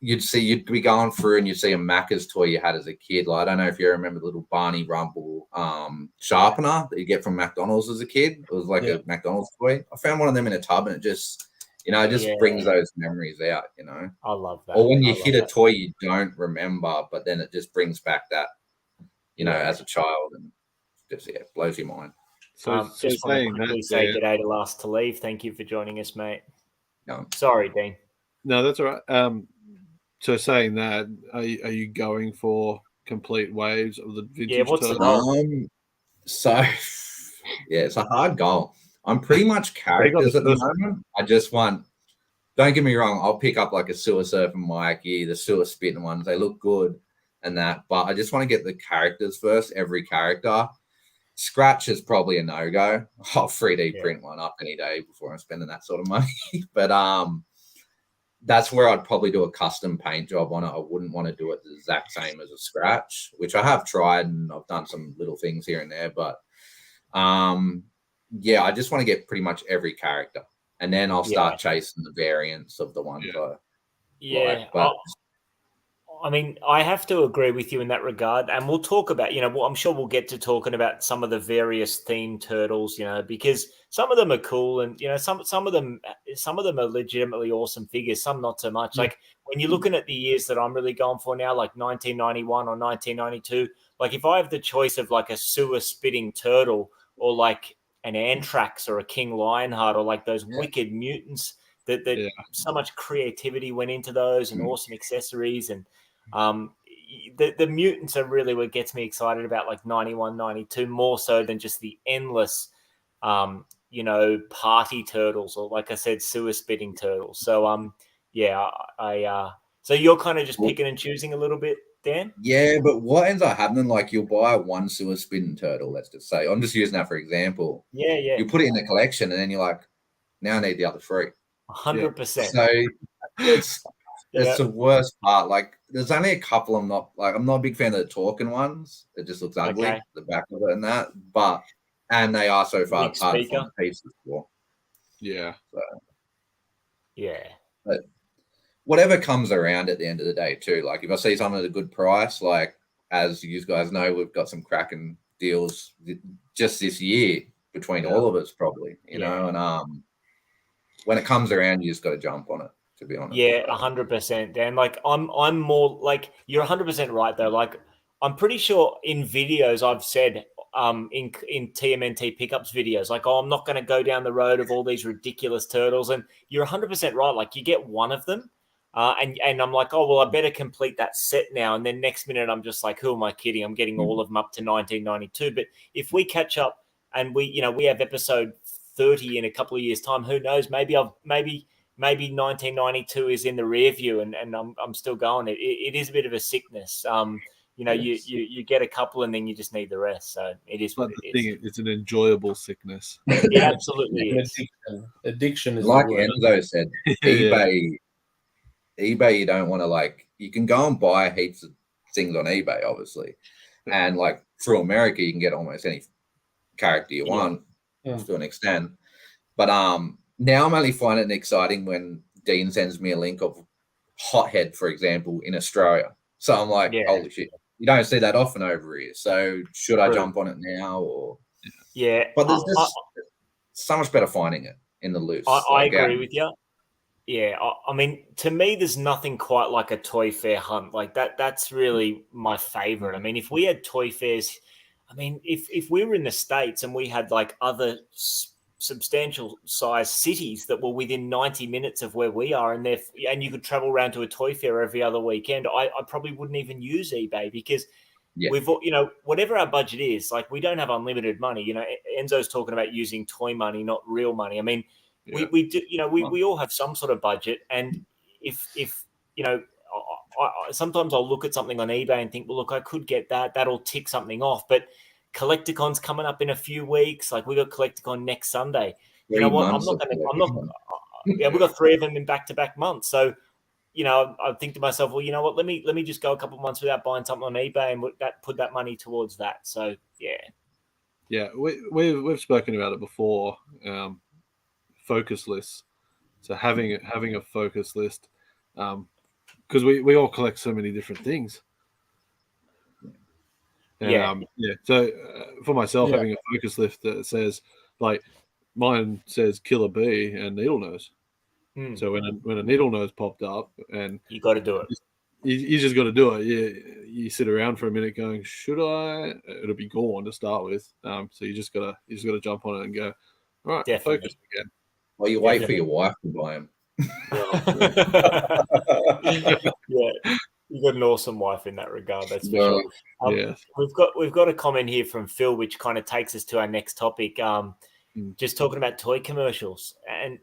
you'd be going through and you'd see a Macca's toy you had as a kid. Like I don't know if you remember the little Barney Rumble sharpener that you get from McDonald's as a kid. It was like a McDonald's toy. I found one of them in a tub, and it just brings those memories out, you know. I love that. Or when you hit a toy you don't remember, but then it just brings back that, you know, as a child, and just blows your mind. So just want to quickly say g'day to Last to Leave. Thank you for joining us, mate. No. Sorry, Dean. No, that's all right. So saying that, are you going for complete waves of the vintage? Yeah, what's the goal? So it's a hard goal. I'm pretty much characters at the moment. I just want, don't get me wrong, I'll pick up like a Sewer Surfing Mikey, the Sewer Spitting ones. They look good and that, but I just want to get the characters first, every character. Scratch is probably a no-go. I'll 3D print one up any day before I'm spending that sort of money. But that's where I'd probably do a custom paint job on it. I wouldn't want to do it the exact same as a Scratch, which I have tried, and I've done some little things here and there. But I just want to get pretty much every character, and then I'll start chasing the variants of the ones I like. But I mean, I have to agree with you in that regard, and we'll talk about, I'm sure we'll get to talking about some of the various themed turtles, because some of them are cool, and some of them are legitimately awesome figures, some not so much. Like when you're looking at the years that I'm really going for now, like 1991 or 1992, like if I have the choice of like a sewer spitting turtle or like an Anthrax or a King Lionheart, or like those wicked mutants that so much creativity went into those, and awesome accessories. And the mutants are really what gets me excited about like 91, 92, more so than just the endless party turtles, or like I said, sewer spitting turtles. So so you're kind of just picking and choosing a little bit, Dan? Yeah, but what ends up happening, like you'll buy one sewer spitting turtle, let's just say. I'm just using that for example. Yeah. You put it in the collection and then you're like, now I need the other 3. 100%. So it's the worst part. Like there's only a couple I'm not a big fan of the talking ones. It just looks ugly, the back of it and that. And they are so far hard to find pieces for. Yeah. So, yeah. But whatever comes around at the end of the day too. Like if I see something at a good price, like as you guys know, we've got some cracking deals just this year between all of us probably, you know, and when it comes around, you just got to jump on it, to be honest. Yeah, 100%, Dan. Like I'm more like, you're 100% right though. Like I'm pretty sure in videos I've said in TMNT pickups videos, like, I'm not going to go down the road of all these ridiculous turtles. And you're 100% right. Like you get one of them. And I'm like, oh, well, I better complete that set now. And then next minute, I'm just like, who am I kidding? I'm getting all of them up to 1992. But if we catch up and we have episode 30 in a couple of years' time, who knows? Maybe 1992 is in the rear view, and I'm still going. It is a bit of a sickness. You get a couple and then you just need the rest. So it is. But the thing, it's an enjoyable sickness. It absolutely is. Addiction is like Enzo said. eBay, you don't want to you can go and buy heaps of things on eBay, obviously, and like through America, you can get almost any character you want to an extent. But now I'm only finding it exciting when Dean sends me a link of Hothead, for example, in Australia. So I'm like, holy shit, you don't see that often over here. So should I jump on it now or? Yeah, but there's just so much better finding it in the loose. I agree with you. Yeah, I mean, to me, there's nothing quite like a toy fair hunt. Like that's really my favorite. I mean, if we had toy fairs, I mean, if we were in the States and we had like other substantial size cities that were within 90 minutes of where we are, and you could travel around to a toy fair every other weekend, I probably wouldn't even use eBay because we've, whatever our budget is, like we don't have unlimited money. Enzo's talking about using toy money, not real money. I mean, we do, we all have some sort of budget, and if sometimes I'll look at something on eBay and think, well, look, I could get that. That'll tick something off. But Collecticon's coming up in a few weeks. Like we got Collecticon next Sunday. You know what? We've got 3 of them in back-to-back months. So, I think to myself, well, you know what? Let me just go a couple of months without buying something on eBay and put that money towards that. So, yeah, we've spoken about it before. Focus lists. So having a focus list, because we all collect so many different things. And, So for myself, having a focus list that says, like, mine says Killer Bee and Needle Nose. So when a Needle Nose popped up, and you got to do it. You just got to do it. You sit around for a minute going, should I? It'll be gone to start with. So you just gotta jump on it and go, all right, focus again. Well, you wait for your wife to buy them. You've got an awesome wife in that regard. That's for sure. We've got a comment here from Phil, which kind of takes us to our next topic. Just talking about toy commercials, and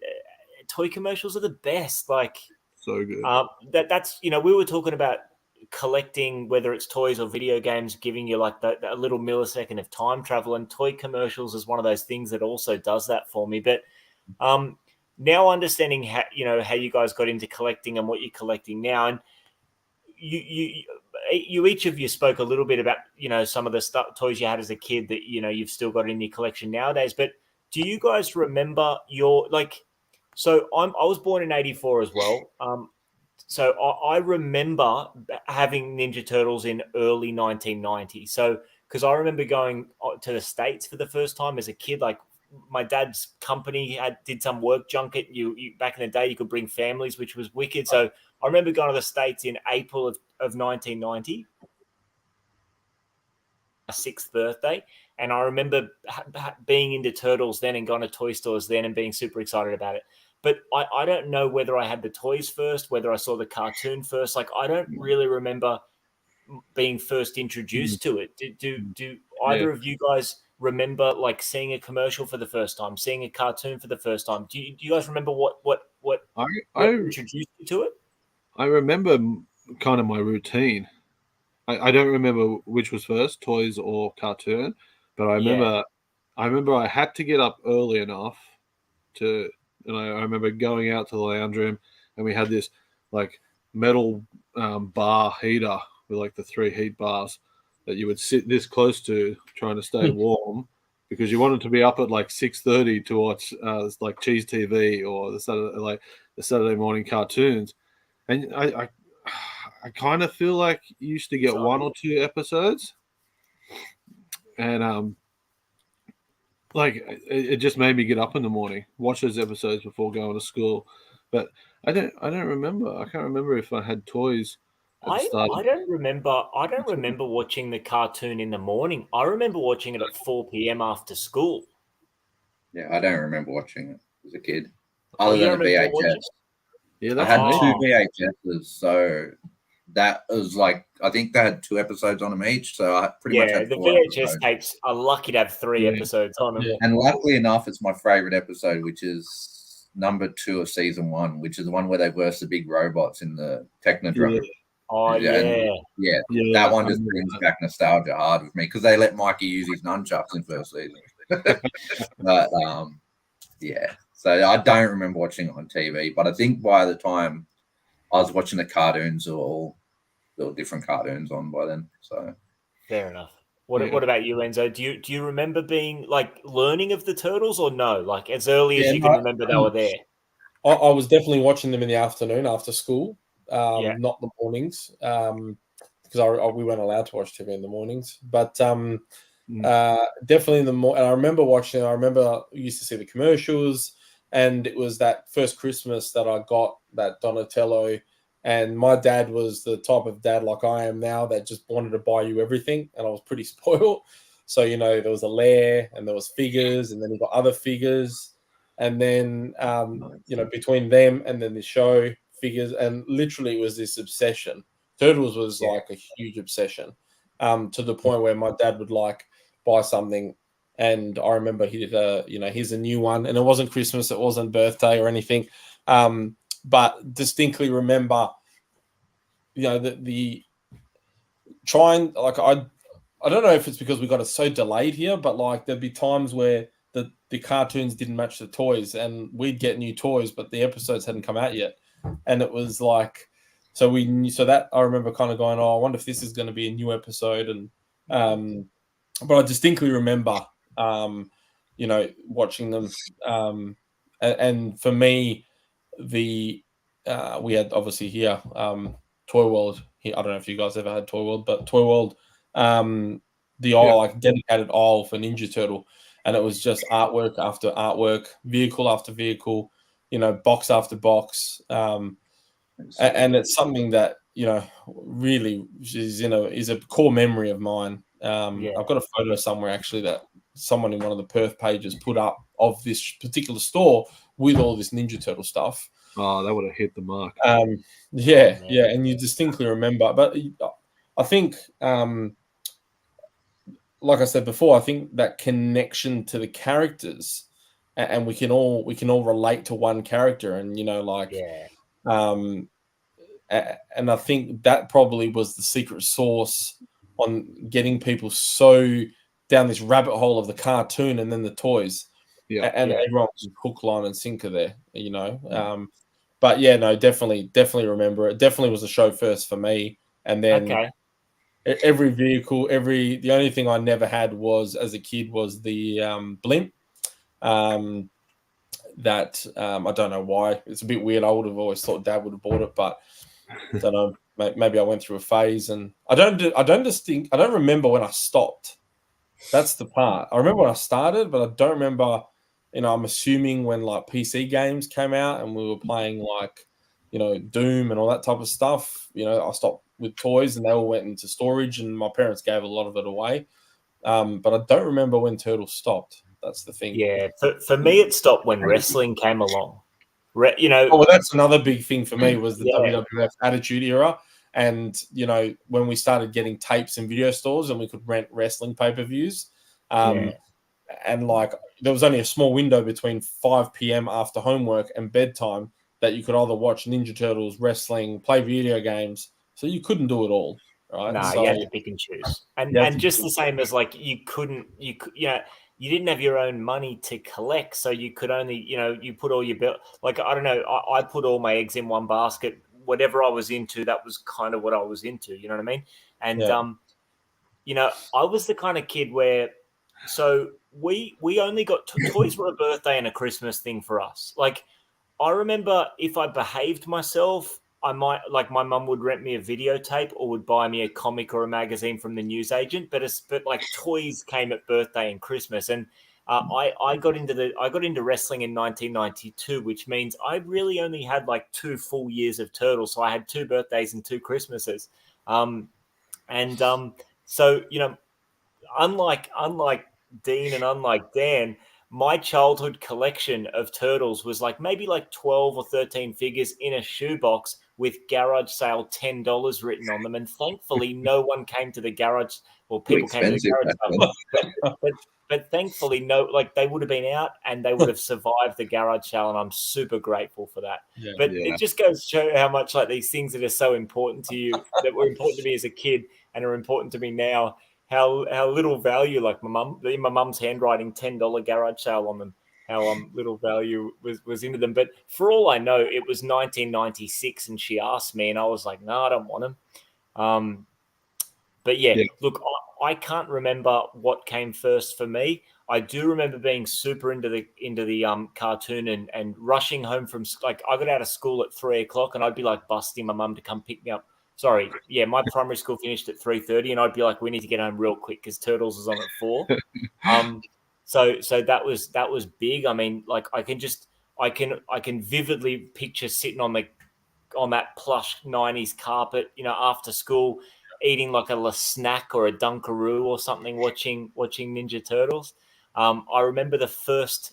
toy commercials are the best. Like, so good. That's we were talking about collecting, whether it's toys or video games, giving you like a little millisecond of time travel, and toy commercials is one of those things that also does that for me. But now understanding how you guys got into collecting and what you're collecting now, and you each of you spoke a little bit about some of the toys you had as a kid that you've still got in your collection nowadays. But do you guys remember your So I was born in '84 as well. So I remember having Ninja Turtles in early 1990. So because I remember going to the States for the first time as a kid, like my dad's company did some work junket. You back in the day, you could bring families, which was wicked. So I remember going to the States in April of 1990. 6th birthday. And I remember being into Turtles then and going to toy stores then and being super excited about it. But I don't know whether I had the toys first, whether I saw the cartoon first. Like, I don't really remember being first introduced to it. Do either of you guys remember like seeing a commercial for the first time, seeing a cartoon for the first time? Do you guys remember what introduced you to it? I remember kind of my routine. I don't remember which was first, toys or cartoon, but I remember I had to get up early enough to, and I remember going out to the lounge room, and we had this like metal bar heater with like the 3 heat bars that you would sit this close to, trying to stay warm, because you wanted to be up at like 6:30 to watch like Cheese TV or the Saturday morning cartoons, and I kind of feel like you used to get 1 or 2 episodes, and like it just made me get up in the morning, watch those episodes before going to school. But I don't remember. I can't remember if I had toys at the start. I don't remember watching the cartoon in the morning. I remember watching it at 4 p.m. after school. Yeah, I don't remember watching it as a kid, other than a VHS. Yeah, I had 2 VHSs, so that was like, I think they had 2 episodes on them each, so I pretty much had 4 the VHS episodes. tapes are lucky to have 3 episodes on them. Yeah. And luckily enough, it's my favorite episode, which is number 2 of season 1, which is the one where they verse the big robots in the Technodrome. Yeah. Oh, yeah. That one just brings back nostalgia hard with me, because they let Mikey use his nunchucks in first season. But yeah, so I don't remember watching it on TV, but I think by the time I was watching the cartoons, there were different cartoons on by then. So fair enough. What about you, Enzo? Do you remember being like learning of the Turtles, or no? Like as early as you can remember, they were there. I was definitely watching them in the afternoon after school, not the mornings, because we weren't allowed to watch TV in the mornings. But definitely in the morning. And I remember watching. I remember I used to see the commercials, and it was that first Christmas that I got that Donatello. And my dad was the type of dad like I am now that just wanted to buy you everything, and I was pretty spoiled. So there was a lair, and there was figures, and then he got other figures, and then between them and then the show figures, and literally it was this obsession. Turtles was like a huge obsession, to the point where my dad would like buy something, and I remember he did here's a new one, and it wasn't Christmas, it wasn't birthday or anything, but distinctly remember, the trying, like I don't know if it's because we got it so delayed here, but like there'd be times where the cartoons didn't match the toys, and we'd get new toys, but the episodes hadn't come out yet, and it was like, so that I remember kind of going, I wonder if this is going to be a new episode, and but I distinctly remember watching them, and for me, we had obviously here Toy World. I don't know if you guys ever had Toy World, but Toy World, the aisle, like dedicated aisle for Ninja Turtle, and it was just artwork after artwork, vehicle after vehicle, box after box, and it's something that really is a core memory of mine. I've got a photo somewhere actually that someone in one of the Perth pages put up of this particular store with all this Ninja Turtle stuff. Oh, that would have hit the mark. And you distinctly remember. But I think, like I said before, I think that connection to the characters, and we can all relate to one character, and and I think that probably was the secret sauce on getting people so down this rabbit hole of the cartoon and then the toys. Everyone was hook, line, and sinker there, But definitely remember it. Definitely was a show first for me, and then every vehicle, the only thing I never had was as a kid was the blimp. That I don't know why. It's a bit weird. I would have always thought Dad would have bought it, but I don't know. Maybe I went through a phase, and I don't remember when I stopped. That's the part. I remember when I started, but I don't remember. I'm assuming when like PC games came out and we were playing like, Doom and all that type of stuff, I stopped with toys and they all went into storage, and my parents gave a lot of it away. But I don't remember when Turtles stopped. That's the thing. Yeah, for me, it stopped when wrestling came along. Oh, well, that's another big thing for me was the Yeah. WWF Attitude Era. And, when we started getting tapes in video stores and we could rent wrestling pay-per-views, and like there was only a small window between 5 p.m. after homework and bedtime that you could either watch Ninja Turtles, wrestling, play video games. So you couldn't do it all, right? No, So you had to pick and choose. And just the same as like you didn't have your own money to collect, so you could only, you put all your like, I don't know, I put all my eggs in one basket. Whatever I was into, that was kind of what I was into. You know what I mean? And I was the kind of kid where, so we only got toys were a birthday and a Christmas thing for us. Like, I remember if I behaved myself, I might, like, my mum would rent me a videotape or would buy me a comic or a magazine from the newsagent. But like toys came at birthday and Christmas, and I got into wrestling in 1992, which means I really only had like 2 full years of Turtles. So I had 2 birthdays and 2 Christmases, so unlike Dean and unlike Dan, my childhood collection of Turtles was like maybe like 12 or 13 figures in a shoebox with garage sale $10 written on them. And thankfully, no one came to the garage, or people came to the garage sale. But thankfully, they would have been out and they would have survived the garage sale. And I'm super grateful for that. It just goes to show how much like these things that are so important to you, that were important to me as a kid and are important to me now, how little value, like my mum's handwriting, $10 garage sale on them, how little value was into them. But for all I know, it was 1996 and she asked me and I was like, no, I don't want them. But look, I can't remember what came first for me. I do remember being super into the cartoon and rushing home from, like, I got out of school at 3:00 and I'd be like busting my mum to come pick me up. Sorry, my primary school finished at 3:30 and I'd be like, we need to get home real quick because Turtles was on at 4. So that was big. I mean, like, I can vividly picture sitting on that plush 90s carpet, after school, eating like a snack or a Dunkaroo or something, watching Ninja Turtles. I remember the first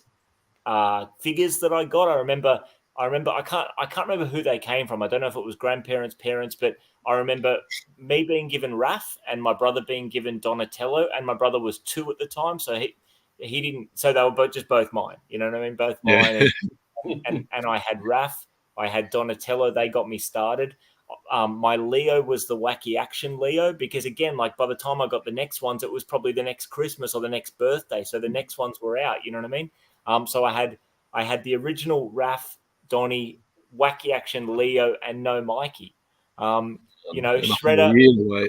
figures that I got. I remember I can't remember who they came from. I don't know if it was grandparents, parents, but I remember me being given Raph and my brother being given Donatello, and my brother was 2 at the time, so he didn't. So they were both mine. You know what I mean? Both mine. And I had Raph, I had Donatello. They got me started. My Leo was the wacky action Leo, because again, like, by the time I got the next ones, it was probably the next Christmas or the next birthday. So the next ones were out. You know what I mean? So I had the original Raph, Donnie, wacky action Leo, and no Mikey. Shredder,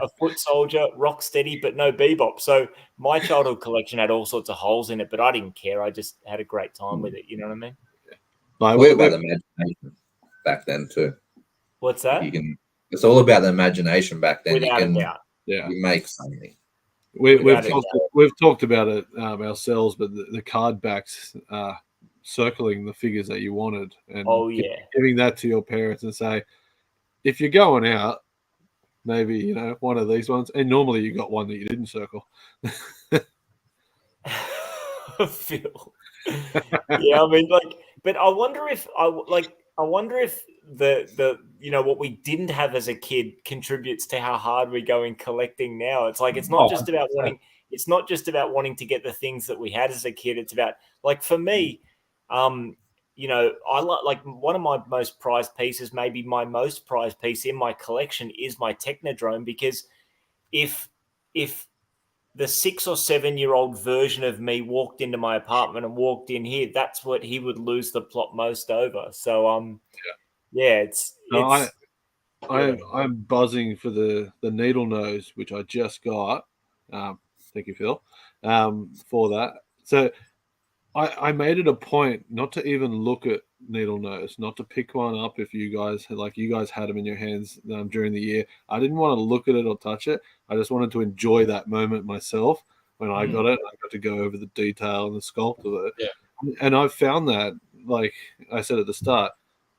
a foot soldier, Rocksteady, but no Bebop. So my childhood collection had all sorts of holes in it, but I didn't care. I just had a great time with it. You know what I mean? We're about the imagination back then too. What's that? It's all about the imagination back then. Without a doubt. You make something. We've talked about it ourselves, but the card backs circling the figures that you wanted, and giving that to your parents and say, if you're going out, maybe one of these ones, and normally you got one that you didn't circle. Phil. I mean, like, but I wonder if the what we didn't have as a kid contributes to how hard we go in collecting now. It's like, it's not just about wanting to get the things that we had as a kid. It's about, like, for me, I like one of my most prized pieces, maybe my most prized piece in my collection, is my Technodrome, because if the 6 or 7-year-old version of me walked into my apartment and walked in here, that's what he would lose the plot most over. So I'm buzzing for the needle nose, which I just got. Thank you, Phil, for that. So I made it a point not to even look at needle nose, not to pick one up if you guys had them in your hands during the year. I didn't want to look at it or touch it. I just wanted to enjoy that moment myself. When I got it, I got to go over the detail and the sculpt of it. And I found that, like I said at the start,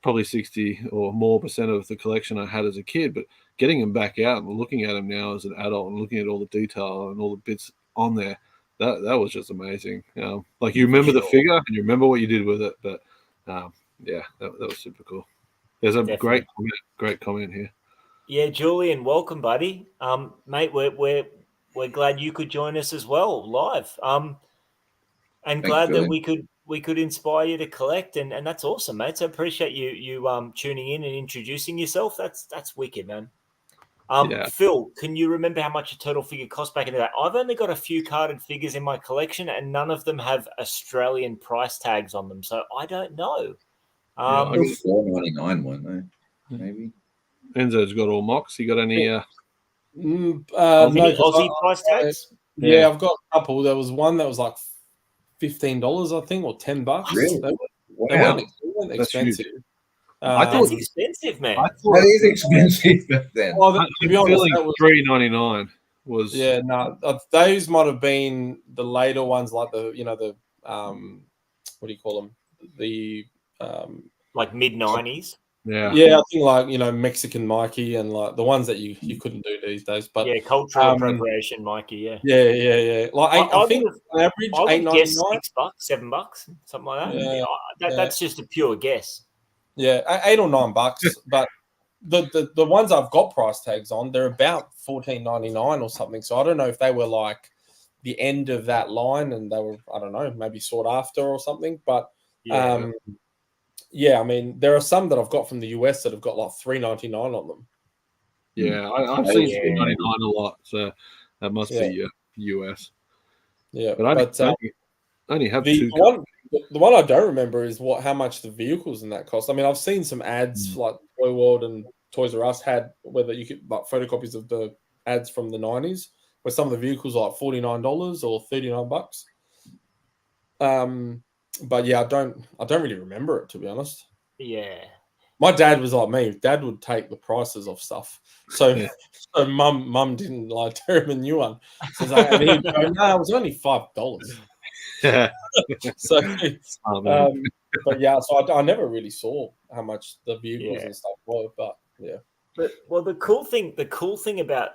probably 60 or more % of the collection I had as a kid, but getting them back out and looking at them now as an adult and looking at all the detail and all the bits on there, that was just amazing. Like you remember the figure and you remember what you did with it, but yeah, that was super cool. There's a great comment here. Yeah, Julian, welcome, buddy. Mate, we're glad you could join us as well live. And Thanks, glad Julian. that we could inspire you to collect, and that's awesome, mate. So appreciate you tuning in and introducing yourself. That's wicked, man. Yeah. Phil, can you remember how much a turtle figure cost back in the day? I've only got a few carded figures in my collection, and none of them have Australian price tags on them, so I don't know. I It was $4.99, weren't they? Maybe. Enzo's got all mocks. You got any Aussie price tags? Yeah, I've got a couple. There was one that was like $15, I think, or $10. Really? They Wow. weren't That's expensive. That's expensive, man. That is expensive back then. Well, to be honest, that was $3.99 was those might have been the later ones, like the what do you call them? The like mid-90s. Yeah, I think like Mexican Mikey and like the ones that you couldn't do these days. But yeah, cultural appropriation, Mikey. Yeah. Like I think on average, I would guess $8.99, $6, $7, something like that. Yeah. That's just a pure guess. Yeah, $8 or $9. But the ones I've got price tags on, they're about $14.99 or something. So I don't know if they were like the end of that line and they were, I don't know, maybe sought after or something. But I mean, there are some that I've got from the US that have got like $3.99 on them. Yeah, I've seen $3.99 a lot, so that must be US. Yeah, but I only have two. The one I don't remember is how much the vehicles in that cost. I mean, I've seen some ads like Toy World and Toys R Us had whether you could like photocopies of the ads from the 90s, where some of the vehicles are like $49 or $39. But yeah, I don't really remember it, to be honest. Yeah. My dad was like me. Dad would take the prices of stuff. So mum didn't like tear him a new one. So and he'd go, no, it was only $5. So, but yeah, so I never really saw how much the vehicles and stuff were, but yeah. But the cool thing about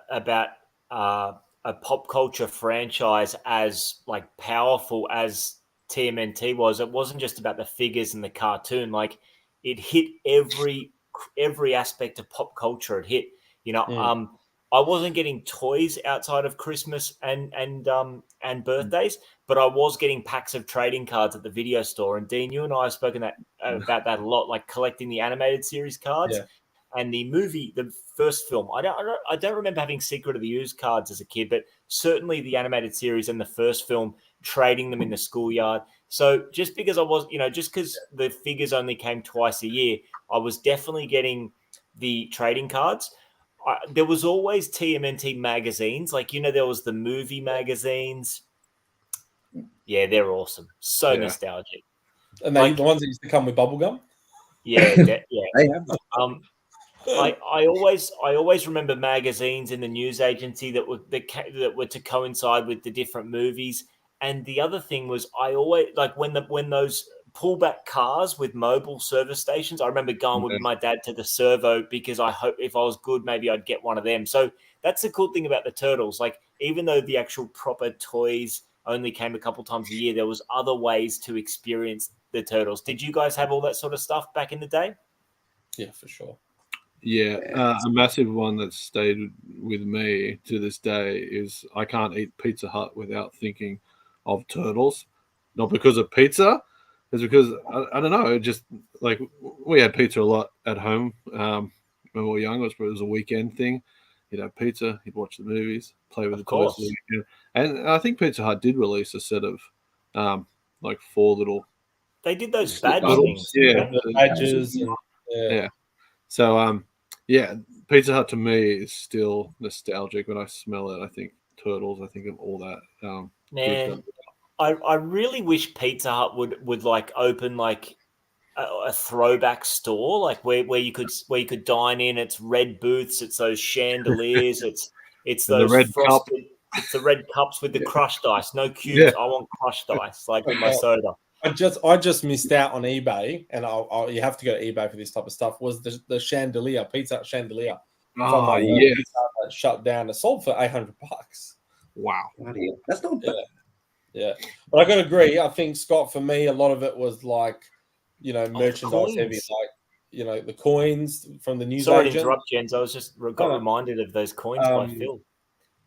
a pop culture franchise as like powerful as TMNT was, it wasn't just about the figures and the cartoon. Like it hit every aspect of pop culture. It hit, I wasn't getting toys outside of Christmas and birthdays, but I was getting packs of trading cards at the video store. And Dean, you and I have spoken about that a lot, like collecting the animated series cards and the movie, the first film. I don't remember having Secret of the Ooze cards as a kid, but certainly the animated series and the first film, trading them in the schoolyard. So just because I was, just because the figures only came twice a year, I was definitely getting the trading cards. There was always TMNT magazines. Like, there was the movie magazines. Yeah, they're awesome. So nostalgic. And the ones that used to come with bubblegum? Yeah. They have that. I always remember magazines in the news agency that were to coincide with the different movies. And the other thing was I always like when those pullback cars with mobile service stations. I remember going with my dad to the servo because I hope if I was good, maybe I'd get one of them. So that's the cool thing about the Turtles. Like even though the actual proper toys only came a couple times a year, there was other ways to experience the Turtles. Did you guys have all that sort of stuff back in the day? Yeah, for sure. Yeah, a massive one that stayed with me to this day is I can't eat Pizza Hut without thinking of Turtles. Not because of pizza, it's because I don't know. Just like we had pizza a lot at home when we were young. It was a weekend thing. You'd have pizza, you'd watch the movies, play with the toys. And I think Pizza Hut did release a set of like 4 little. They did those badge things. Yeah, the badges. Yeah. So Pizza Hut to me is still nostalgic. When I smell it, I think Turtles. I think of all that. Man, I really wish Pizza Hut would like open like a throwback store, like where you could dine in. It's red booths. It's those chandeliers. It's those red frosted. It's the red cups with the crushed ice. No cubes. I want crushed ice, like in my soda. I just missed out on eBay, and you have to go to eBay for this type of stuff. Was the chandelier, Pizza Hut chandelier from my yeah. Pizza Hut that shut down? It sold for $800. Wow. That's not bad. Yeah, but I got to agree. I think, Scott, for me, a lot of it was like, merchandise heavy, like, the coins from the news Sorry to agent. interrupt, Jens. I was just got reminded of those coins by Phil.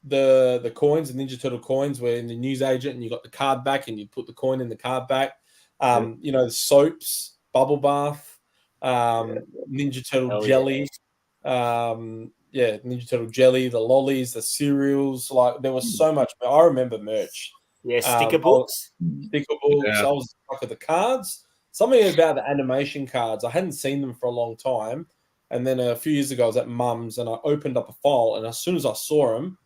The coins, the Ninja Turtle coins, were in the news agent, and you got the card back, and you put the coin in the card back. The soaps, bubble bath, Ninja Turtle jelly, Ninja Turtle jelly, the lollies, the cereals. Like, there was so much. I remember merch. Yeah, sticker books. Sticker books. Yeah. I was stuck at the cards. Something about the animation cards. I hadn't seen them for a long time. And then a few years ago, I was at Mum's, and I opened up a file. And as soon as I saw them,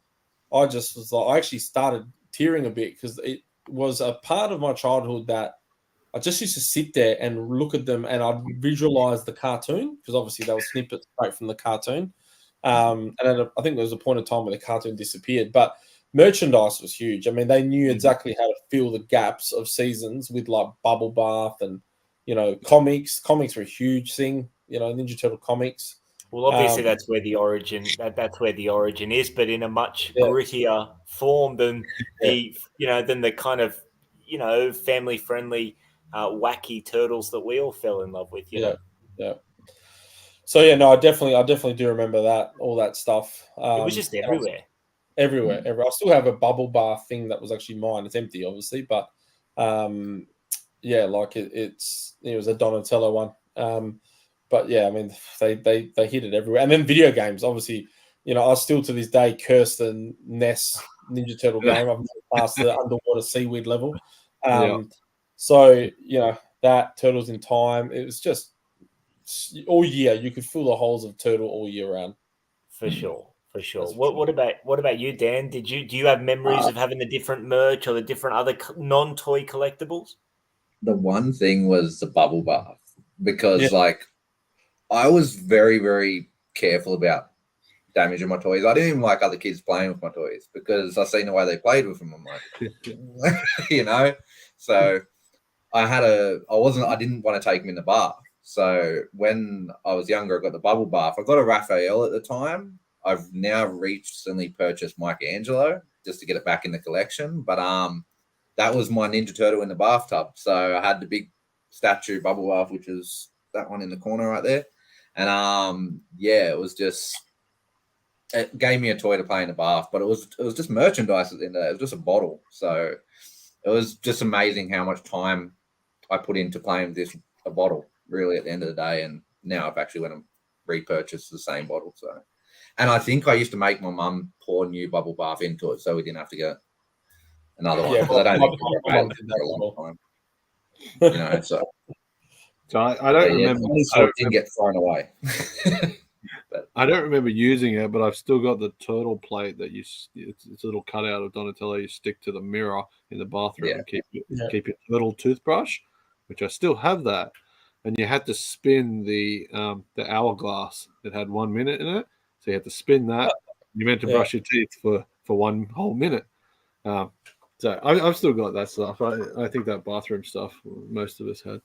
I just was like, I actually started tearing a bit, because it was a part of my childhood that I just used to sit there and look at them, and I'd visualize the cartoon, because obviously they were snippets straight from the cartoon. And then I think there was a point of time where the cartoon disappeared. But merchandise was huge. I mean, they knew exactly how to fill the gaps of seasons with, like, bubble bath and, comics. Comics were a huge thing. Ninja Turtle comics. Well, obviously that's where the origin is, but in a much grittier form than the kind of family friendly wacky turtles that we all fell in love with. You know? So I definitely do remember that, all that stuff. It was just everywhere. Everywhere. I still have a bubble bath thing that was actually mine. It's empty, obviously, but like it was a Donatello one. But yeah, I mean, they hit it everywhere. And then video games, obviously, I still to this day curse the NES Ninja Turtle game. I've never passed the underwater seaweed level. So, that Turtles in Time, it was just all year. You could fill the holes of Turtle all year round. For sure. What about you, Dan? Do you have memories of having the different merch or the different other non-toy collectibles? The one thing was the bubble bath, because I was very, very careful about damaging my toys. I didn't even like other kids playing with my toys, because I seen the way they played with them. I'm like, So I didn't want to take them in the bath. So when I was younger, I got the bubble bath. I got a Raphael at the time. I've now recently purchased Michelangelo just to get it back in the collection. But that was my Ninja Turtle in the bathtub. So I had the big statue bubble bath, which is that one in the corner right there. And it gave me a toy to play in the bath, but it was just merchandise at the end of the day. It was just a bottle. So it was just amazing how much time I put into playing with a bottle, really, at the end of the day. And now I've actually went and repurchased the same bottle. So, and I think I used to make my mum pour new bubble bath into it, so we didn't have to get another one. Because I don't think I've had it for a long time. So I don't remember. So it didn't get thrown away. I don't remember using it, but I've still got the turtle plate that it's a little cutout of Donatello. You stick to the mirror in the bathroom and keep your little toothbrush, which I still have that. And you had to spin the hourglass that had 1 minute in it. So you had to spin that. You meant to brush your teeth for 1 whole minute. So I've still got that stuff. I think that bathroom stuff most of us had.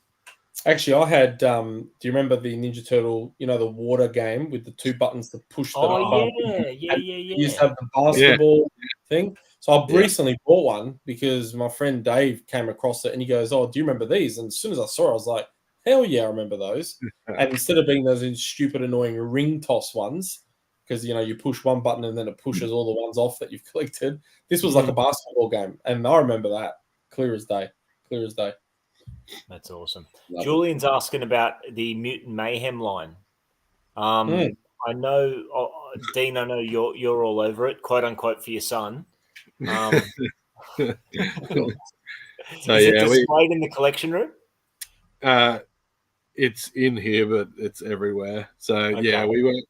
Actually, I had. Do you remember the Ninja Turtle? The water game with the 2 buttons to push the button. Yeah. You used to have the basketball thing. So I recently bought one because my friend Dave came across it, and he goes, "Oh, do you remember these?" And as soon as I saw it, I was like, "Hell yeah, I remember those!" And instead of being those stupid, annoying ring toss ones, because you push one button and then it pushes all the ones off that you've collected, this was like a basketball game, and I remember that clear as day. That's awesome. Julian's asking about the Mutant Mayhem line. I know, Dean. I know you're all over it, quote unquote, for your son. Is it displayed in the collection room? It's in here, but it's everywhere. So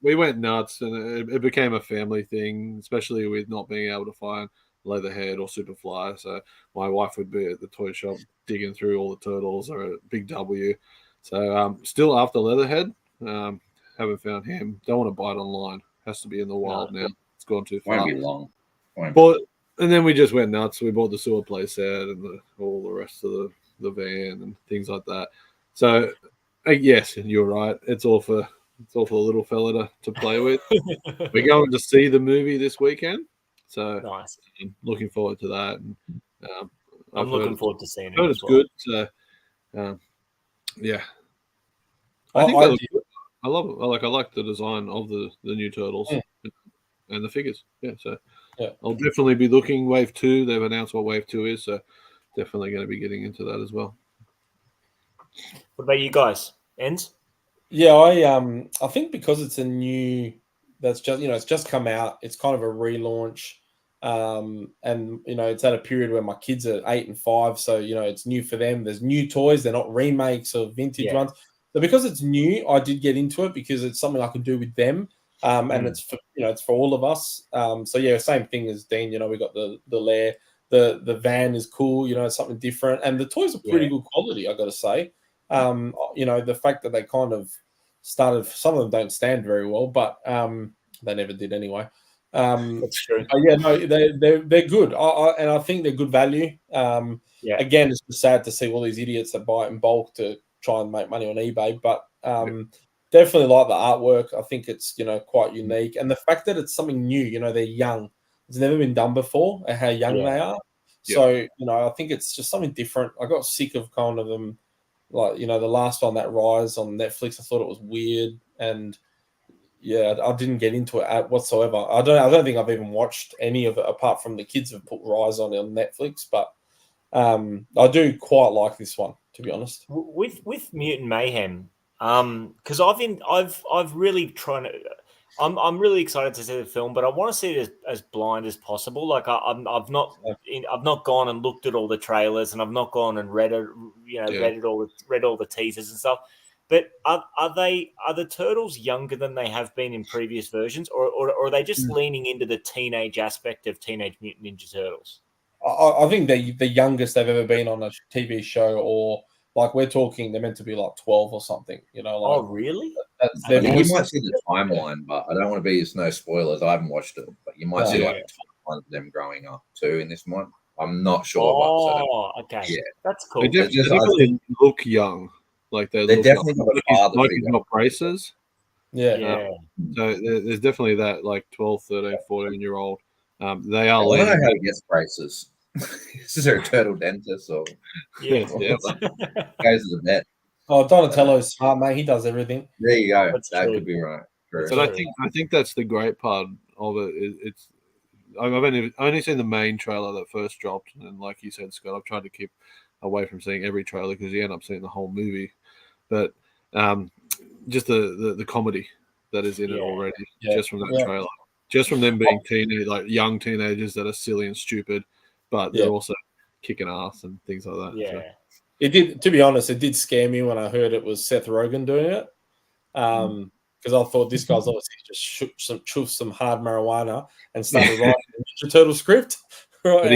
we went nuts, and it became a family thing, especially with not being able to find Leatherhead or Superfly. So my wife would be at the toy shop digging through all the turtles or a Big W. So still after Leatherhead, haven't found him. Don't want to buy it online. Has to be in the wild now. It's gone too far. Won't be long. And then we just went nuts. We bought the Sewer Play set and all the rest of the the van and things like that. So yes, you're right. It's all for a little fella to play with. We're going to see the movie this weekend, so nice. I'm looking forward to that. And, I'm looking forward to seeing it. Heard as it's well. good. So yeah, I think they look good. I love it. I like the design of the new turtles and the figures. Yeah, so I'll definitely be looking. Wave 2. They've announced what Wave 2 is, so definitely going to be getting into that as well. What about you guys? Ends? Yeah, I think because it's a new, that's just it's just come out. It's kind of a relaunch, and it's at a period where my kids are 8 and 5, so it's new for them. There's new toys; they're not remakes or vintage ones. So because it's new, I did get into it because it's something I can do with them, and it's for it's for all of us. So yeah, same thing as Dean. We got the lair, the van is cool. It's something different, and the toys are pretty good quality. I got to say. The fact that they kind of started, some of them don't stand very well, but they never did anyway. That's true. Yeah, no, they're good, and I think they're good value. Again, it's just sad to see all these idiots that buy it in bulk to try and make money on eBay, but definitely like the artwork. I think it's quite unique, and the fact that it's something new. They're young; it's never been done before, and how young they are. So I think it's just something different. I got sick of kind of them. Like the last one, that Rise on Netflix, I thought it was weird, and I didn't get into it whatsoever. I don't think I've even watched any of it apart from the kids have put Rise on Netflix, but I do quite like this one, to be honest. With Mutant Mayhem, because I've really trying to. I'm really excited to see the film, but I want to see it as blind as possible. Like I've not gone and looked at all the trailers, and I've not gone and read it, read all the teasers and stuff. But are the turtles younger than they have been in previous versions, or are they just leaning into the teenage aspect of Teenage Mutant Ninja Turtles? I think they're the youngest they've ever been on a TV show, or like we're talking, they're meant to be like 12 or something. Oh, really? You might see the timeline, but I don't want to be no spoilers. I haven't watched it, but you might see like a timeline of them growing up too in this one. I'm not sure. Okay. Yeah, that's cool. They definitely look young. Like they definitely got like he's got braces. Yeah. So there's definitely that like 12, 13, 14-year-old. They are. I don't know how he gets braces. Is there a turtle dentist or yeah. Goes to the vet? Oh, Donatello's smart, mate. He does everything. There you go. That true. could be right. But I think that's the great part of it. It's I've only seen the main trailer that first dropped, and like you said, Scott, I've tried to keep away from seeing every trailer because you end up seeing the whole movie. But just the comedy that is in it already, just from that trailer, just from them being young teenagers that are silly and stupid, but they're also kicking ass and things like that. Yeah. So. It did. To be honest, it did scare me when I heard it was Seth Rogen doing it, because I thought this guy's obviously just chuffed some hard marijuana and started writing a Ninja Turtle script. Right? But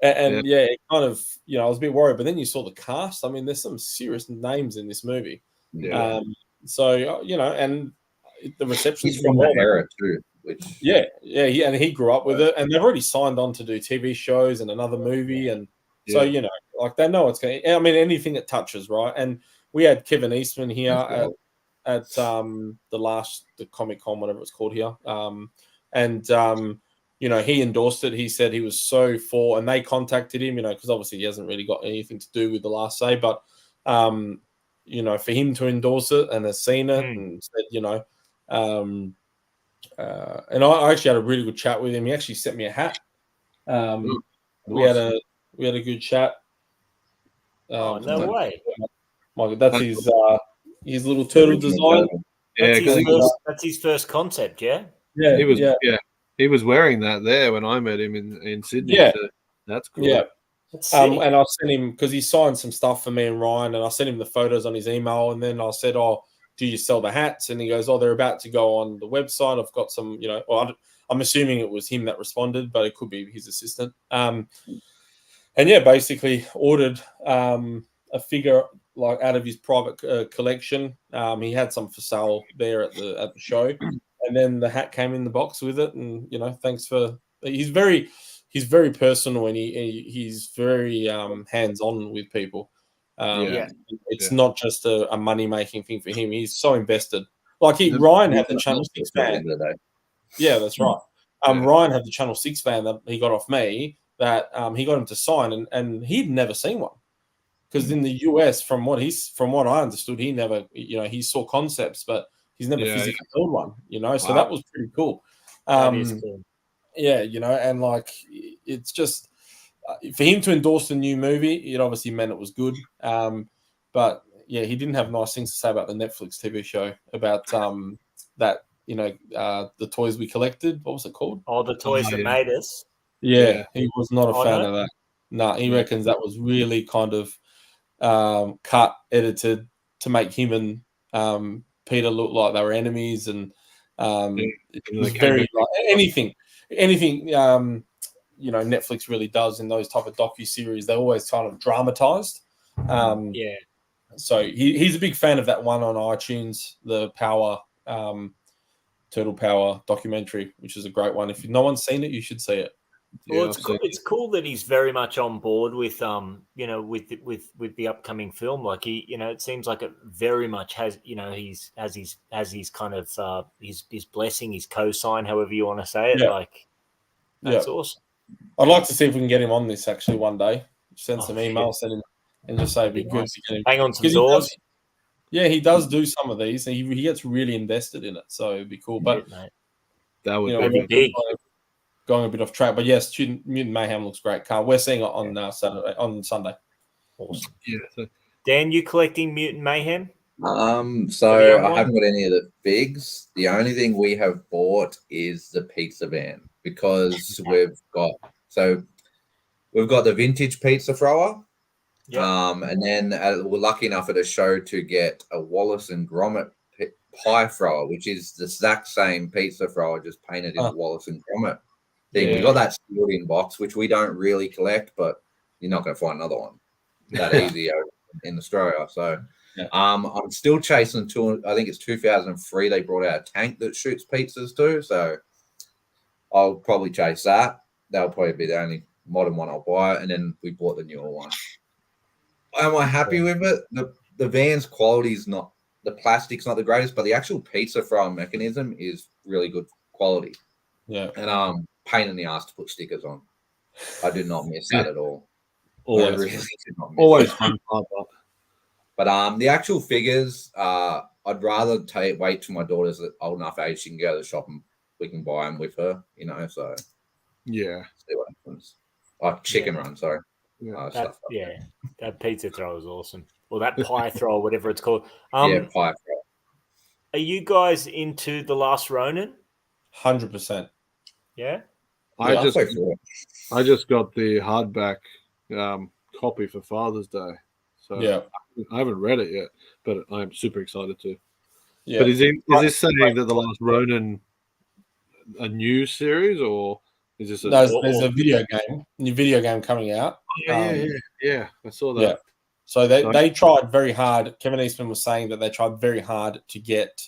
it kind of I was a bit worried, but then you saw the cast. I mean, there's some serious names in this movie. Yeah. So and the reception He's from that era too. He grew up with it, and they've already signed on to do TV shows and another movie, and so like they know it's going. I mean, anything that touches, right? And we had Kevin Eastman here at the Comic Con, whatever it's called here, he endorsed it. He said he was so for, and they contacted him, because obviously he hasn't really got anything to do with The Last Say, but for him to endorse it and has seen it and said, and I actually had a really good chat with him. He actually sent me a hat. We had a good chat. No way! That's his little turtle design. That's his first concept. Yeah. He was wearing that there when I met him in Sydney. Yeah, so that's cool. Yeah. And I sent him, because he signed some stuff for me and Ryan, and I sent him the photos on his email, and then I said, "Oh, do you sell the hats?" And he goes, "Oh, they're about to go on the website. I've got some, I'm assuming it was him that responded, but it could be his assistant." Basically ordered a figure like out of his private collection. He had some for sale there at the show, and then the hat came in the box with it. And thanks for. he's very personal and he's very hands on with people. It's not just a money making thing for him. He's so invested. Like Ryan had the Channel 6 van. Yeah, that's right. Ryan had the Channel 6 van that he got off me that he got him to sign, and he'd never seen one. Because in the US, from what I understood, he never, he saw concepts, but he's never physically held one, So that was pretty cool. That is cool. Yeah, and like it's just for him to endorse the new movie, it obviously meant it was good. But yeah, he didn't have nice things to say about the Netflix TV show about that, the toys we collected. What was it called? Oh, the toys that made us. Yeah, he was not a fan of that. No, he reckons that was really kind of cut, edited to make him and Peter look like they were enemies, and it was very like anything Netflix really does in those type of docu-series. They're always kind of dramatized. So he's a big fan of that one on iTunes, the Power Turtle Power documentary, which is a great one. If no one's seen it, you should see it. Well, it's cool that he's very much on board with with the upcoming film. Like he, it seems like it very much has, he's has his kind of his blessing, his cosign, however you want to say it. Like that's awesome. I'd like to see if we can get him on this actually one day. Send some emails, send him, and just say it'd be good. Nice. Hang on some doors. He does do some of these, and he gets really invested in it. So it'd be cool. But that would be big. Going a bit off track, but yes, Mutant Mayhem looks great. We're seeing it on Sunday. Awesome. Yeah. So. Dan, you collecting Mutant Mayhem? So I haven't got any of the figs. The only thing we have bought is the pizza van because we've got the vintage pizza thrower. Yeah. And then we're lucky enough at a show to get a Wallace and Gromit pie thrower, which is the exact same pizza thrower, just painted in the Wallace and Gromit thing. We got that sealed in box, which we don't really collect, but you're not going to find another one that easy in Australia. So I'm still chasing I think it's 2003. They brought out a tank that shoots pizzas too. So I'll probably chase that. That'll probably be the only modern one I'll buy. And then we bought the newer one. Am I happy with it? The van's quality is not, the plastic's not the greatest, but the actual pizza thrower mechanism is really good quality. Yeah. And pain in the ass to put stickers on. I did not miss that at all. Always, really did not miss always that. fun. But the actual figures, I'd rather wait till my daughter's at old enough age she can go to the shop and we can buy them with her, So see what happens. Chicken run, sorry. That pizza throw is awesome. Or that pie throw, whatever it's called. Pie throw. Are you guys into The Last Ronin? 100%. Yeah? I just got the hardback copy for Father's Day. So I haven't read it yet, but I'm super excited to. Yeah. But is this saying that The Last Ronin a new series, or is this there's a new video game coming out? Yeah, I saw that. Yeah. So they tried very hard. Kevin Eastman was saying that they tried very hard to get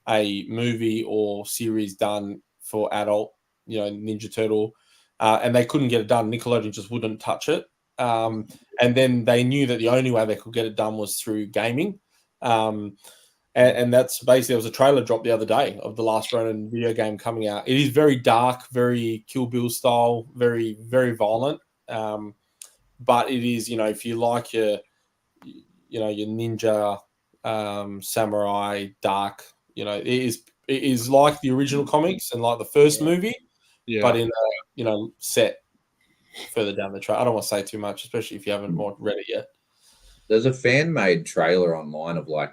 a movie or series done for adult, Ninja Turtle, and they couldn't get it done. Nickelodeon just wouldn't touch it. And then they knew that the only way they could get it done was through gaming. And that's basically, there was a trailer dropped the other day of The Last Ronin video game coming out. It is very dark, very Kill Bill style, very, very violent. But it is, if you like your ninja, samurai, dark, it is like the original comics and like the first movie, but in a, set further down the track. I don't want to say too much, especially if you haven't read it yet. There's a fan-made trailer online of like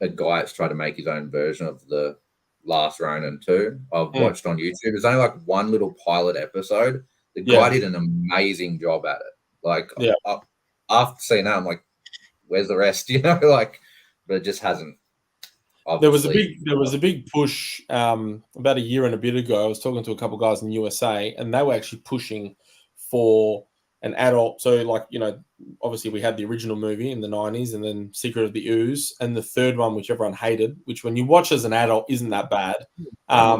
a guy that's tried to make his own version of The Last Ronin 2. I've watched on YouTube. There's only like one little pilot episode. The guy did an amazing job at it. Like after seeing that, I'm like, where's the rest? But it just hasn't. Obviously. There was a big push about a year and a bit ago. I was talking to a couple of guys in the USA, and they were actually pushing for an adult. So, obviously we had the original movie in the 90s, and then Secret of the Ooze, and the third one, which everyone hated, which when you watch as an adult isn't that bad. I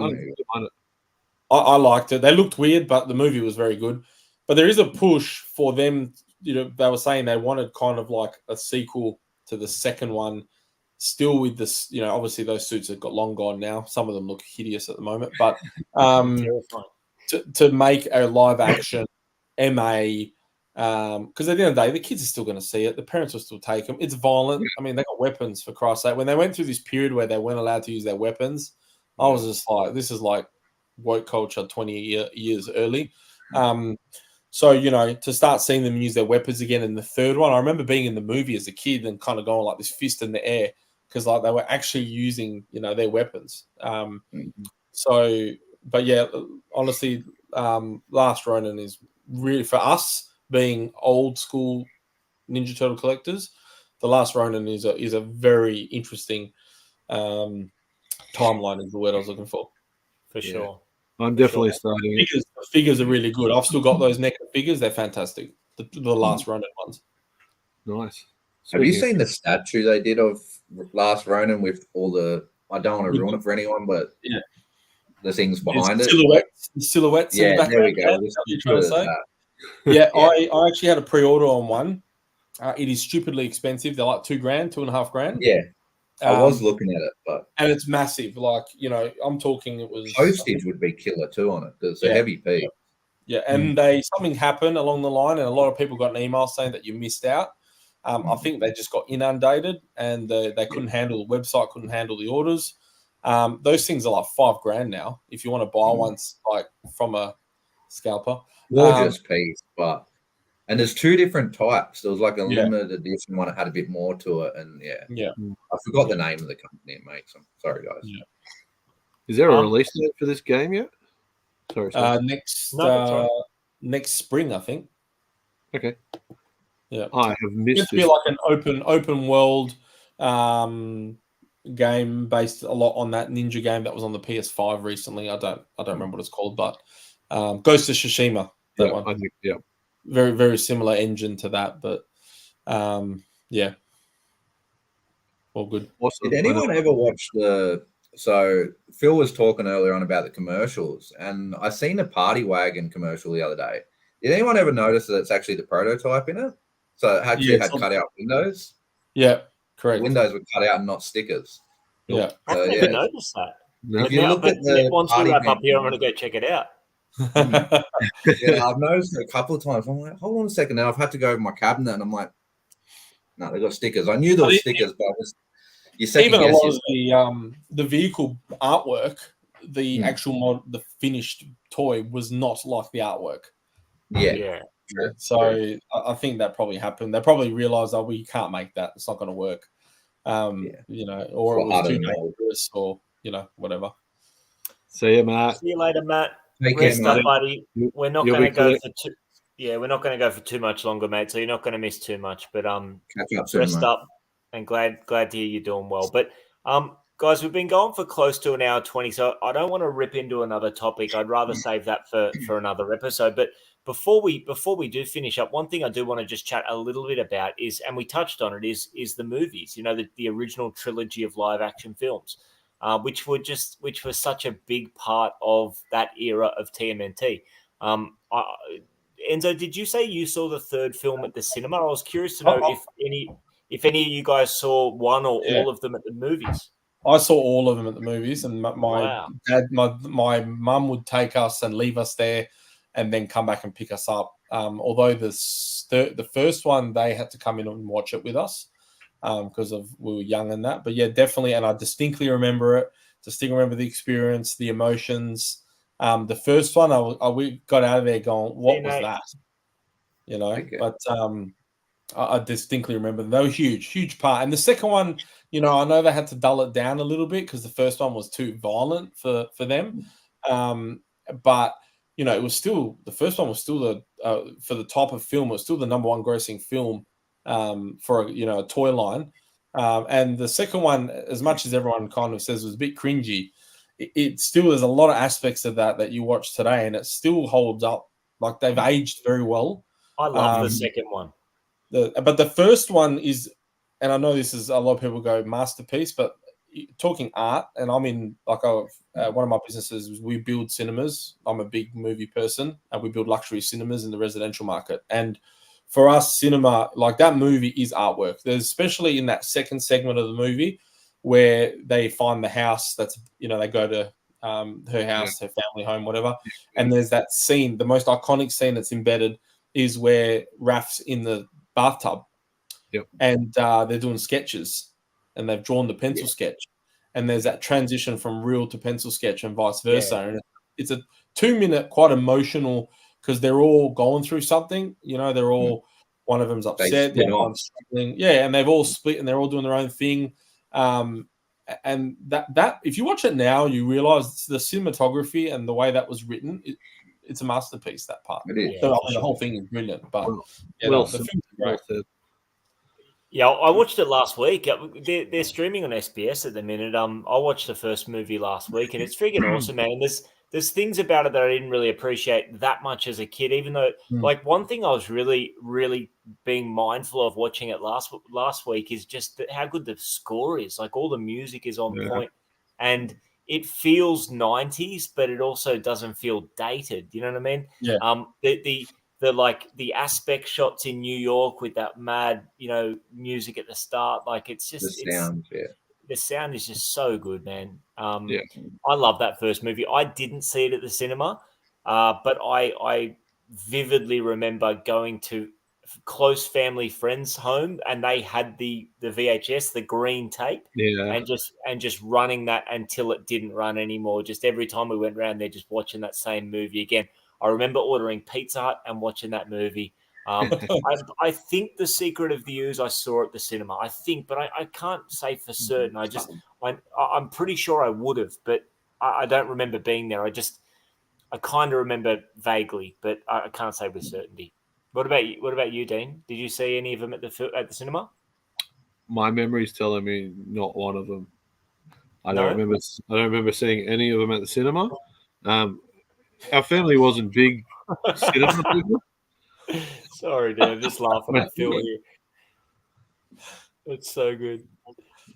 liked it. They looked weird, but the movie was very good. but there is a push for them. You know, they were saying they wanted kind of like a sequel to the second one, still with this. You know, obviously those suits have got long gone now. Some of them look hideous at the moment, but to make a live action MA. Because at the end of the day, the kids are still going to see it. The parents will still take them. It's violent. I mean, they got weapons, for Christ's sake. When they went through this period where they weren't allowed to use their weapons, I was just like, this is like woke culture 20 years early. So, you know, to start seeing them use their weapons again in the third one, I remember being in the movie as a kid and kind of going like this fist in the air because like they were actually using, you know, their weapons. So, but yeah, honestly, Last Ronin is really, for us, being old school Ninja Turtle collectors, The Last Ronin is a very interesting timeline is the word I was looking for. For sure. I'm definitely starting it. The figures are really good. I've still got those NECA figures. They're fantastic. The Last Ronin ones. Nice. Have you seen the statue they did of Last Ronin with all the, I don't want to ruin it for anyone, but the things behind it? Silhouettes in the background. There we go. Yeah, I actually had a pre-order on one. It is stupidly expensive. They're like $2,000, $2,500. Yeah, I was looking at it, and it's massive. Like, you know, I'm talking. It was postage would be killer too on it because it's a heavy piece. Yeah, and something happened along the line, and a lot of people got an email saying that you missed out. I think they just got inundated, and they couldn't handle the website, couldn't handle the orders. Those things are like $5,000 now. If you want to buy one, like from a scalper. Gorgeous piece, and there's two different types. There was like a limited edition one that had a bit more to it, and I forgot the name of the company it makes them. Sorry, guys. Yeah. Is there a release date for this game yet? Sorry. Next spring, I think. Okay. Yeah, I have missed. It's be like an open world game based a lot on that Ninja game that was on the PS5 recently. I don't remember what it's called, but Ghost of Tsushima. That one. I think, very, very similar engine to that, but all good. Awesome. Did anyone ever watch so Phil was talking earlier on about the commercials, and I seen a Party Wagon commercial the other day. Did anyone ever notice that it's actually the prototype in it? So it actually had cut out windows? Yeah, correct. The windows were cut out and not stickers. Yeah. I never noticed that. If you look at the once we wrap up here, I'm going to go check it out. I've noticed it a couple of times. I'm like, hold on a second. Now I've had to go over my cabinet, and I'm like, no, they got stickers. I knew there were stickers, but even a lot of the vehicle artwork, the actual the finished toy was not like the artwork. Yeah. So I think that probably happened. They probably realized, we can't make that. It's not going to work. You know, or it was too dangerous, or whatever. See you, Matt. See you later, Matt. Rest up, buddy. We're not going to go for too. Yeah, we're not going to go for too much longer, mate. So you're not going to miss too much. But rest up, and glad to hear you're doing well. But guys, we've been going for close to an hour 20, so I don't want to rip into another topic. I'd rather save that for another episode. But before we do finish up, one thing I do want to just chat a little bit about is, and we touched on it, is the movies. You know, the original trilogy of live action films. Which were such a big part of that era of TMNT. Enzo, did you say you saw the third film at the cinema? I was curious to know if any of you guys saw one or all of them at the movies. I saw all of them at the movies, and my dad, my mum would take us and leave us there, and then come back and pick us up. Although the first one, they had to come in and watch it with us. Because we were young and that, but yeah, definitely. And I distinctly remember it. Distinctly remember the experience, the emotions. The first one, we got out of there going, "What was that?" You know. Okay. But I distinctly remember they were huge part. And the second one, I know they had to dull it down a little bit because the first one was too violent for them. But it was still, the first one was still for the type of film, it was still the number one grossing film. For a toy line, and the second one, as much as everyone kind of says was a bit cringy, it still there's a lot of aspects of that you watch today, and it still holds up. Like, they've aged very well. I love the second one. But the first one is, and I know this is a lot of people go masterpiece, but talking art, and I'm in like one of my businesses is we build cinemas. I'm a big movie person, and we build luxury cinemas in the residential market. And for us, cinema, like that movie is artwork. There's especially in that second segment of the movie where they find the house that's, they go to her house, her family home, whatever. And there's that scene, the most iconic scene that's embedded is where Raph's in the bathtub. Yep. And they're doing sketches and they've drawn the pencil sketch. And there's that transition from real to pencil sketch and vice versa. And it's a 2-minute, quite emotional, because they're all going through something. They're all, one of them's upset, the other one's struggling. Yeah, and they've all split and they're all doing their own thing. And that if you watch it now, you realize the cinematography and the way that was written, it's a masterpiece, that part. It is. So, the whole thing is brilliant. But the film's great. Yeah, I watched it last week. They're streaming on SBS at the minute. I watched the first movie last week, and it's freaking awesome, man. There's things about it that I didn't really appreciate that much as a kid, even though, like, one thing I was really, really being mindful of watching it last week is just how good the score is. Like, all the music is on point, and it feels 90s, but it also doesn't feel dated. You know what I mean? Yeah. The aspect shots in New York with that mad, music at the start, like it's just the sound is just so good, man. I love that first movie. I didn't see it at the cinema, but I vividly remember going to close family friends' home, and they had the VHS, the green tape, and just running that until it didn't run anymore. Just every time we went around there, just watching that same movie again. I remember ordering Pizza Hut and watching that movie. I think The Secret of the Ooze I saw at the cinema. I think, but I can't say for certain. I'm pretty sure I would have, but I don't remember being there. I kind of remember vaguely, but I can't say with certainty. What about you? What about you, Dean? Did you see any of them at the cinema? My memory's telling me not one of them. I don't remember seeing any of them at the cinema. Our family wasn't big cinema people. Sorry, dude. I'm just laughing at Phil here. It's so good.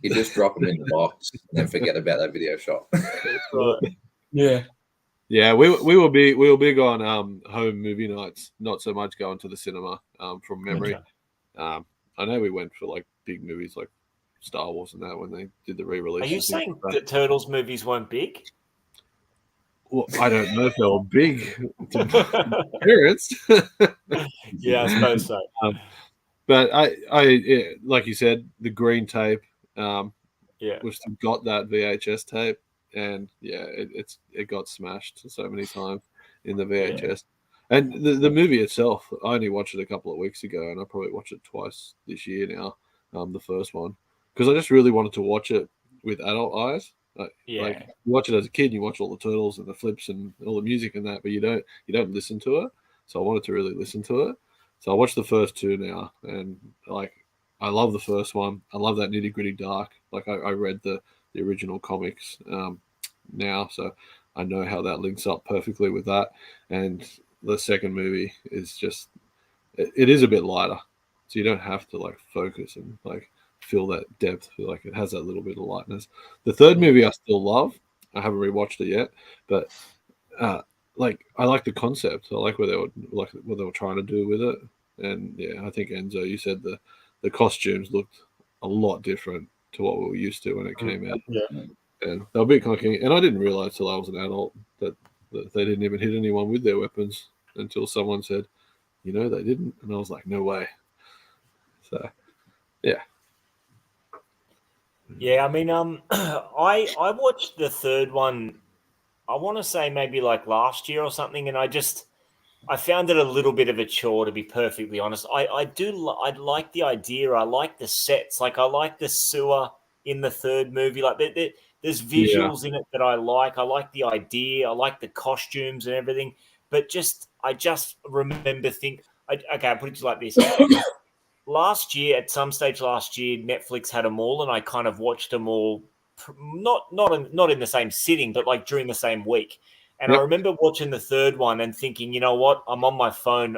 You just drop them in the box and then forget about that video shop. Yeah. Yeah, we were big on home movie nights, not so much going to the cinema from memory. Okay. I know we went for like big movies like Star Wars and that when they did the re-release. Are you saying that Turtles movies weren't big? Well, I don't know if they were big to parents. Yeah, I suppose so. But I like you said, the green tape. We've still got that VHS tape, and it got smashed so many times in the VHS. Yeah. And the movie itself, I only watched it a couple of weeks ago, and I probably watched it twice this year now. The first one, because I just really wanted to watch it with adult eyes. Like you watch it as a kid, you watch all the turtles and the flips and all the music and that, but you don't listen to it. So I wanted to really listen to it. So I watched the first two now, and like I love the first one. I love that nitty gritty dark. Like I read the original comics now, so I know how that links up perfectly with that. And the second movie is just it is a bit lighter, so you don't have to like focus and like feel that depth. Like it has that little bit of lightness. The third movie I still love. I haven't rewatched it yet, but like I like the concept. I like what they were trying to do with it. And I think Enzo, you said the costumes looked a lot different to what we were used to when it came out. Yeah. And they were a bit clunky. And I didn't realize till I was an adult that they didn't even hit anyone with their weapons until someone said, they didn't. And I was like, no way. So, yeah. Yeah, I mean, I watched the third one, I want to say maybe like last year or something, and I found it a little bit of a chore, to be perfectly honest. I like the idea. I like the sets. Like I like the sewer in the third movie. Like there's visuals in it that I like. I like the idea. I like the costumes and everything. But I just remember I'll put it like this. At some stage last year, Netflix had them all, and I kind of watched them all, not in the same sitting, but like during the same week. And I remember watching the third one and thinking, you know what, I'm on my phone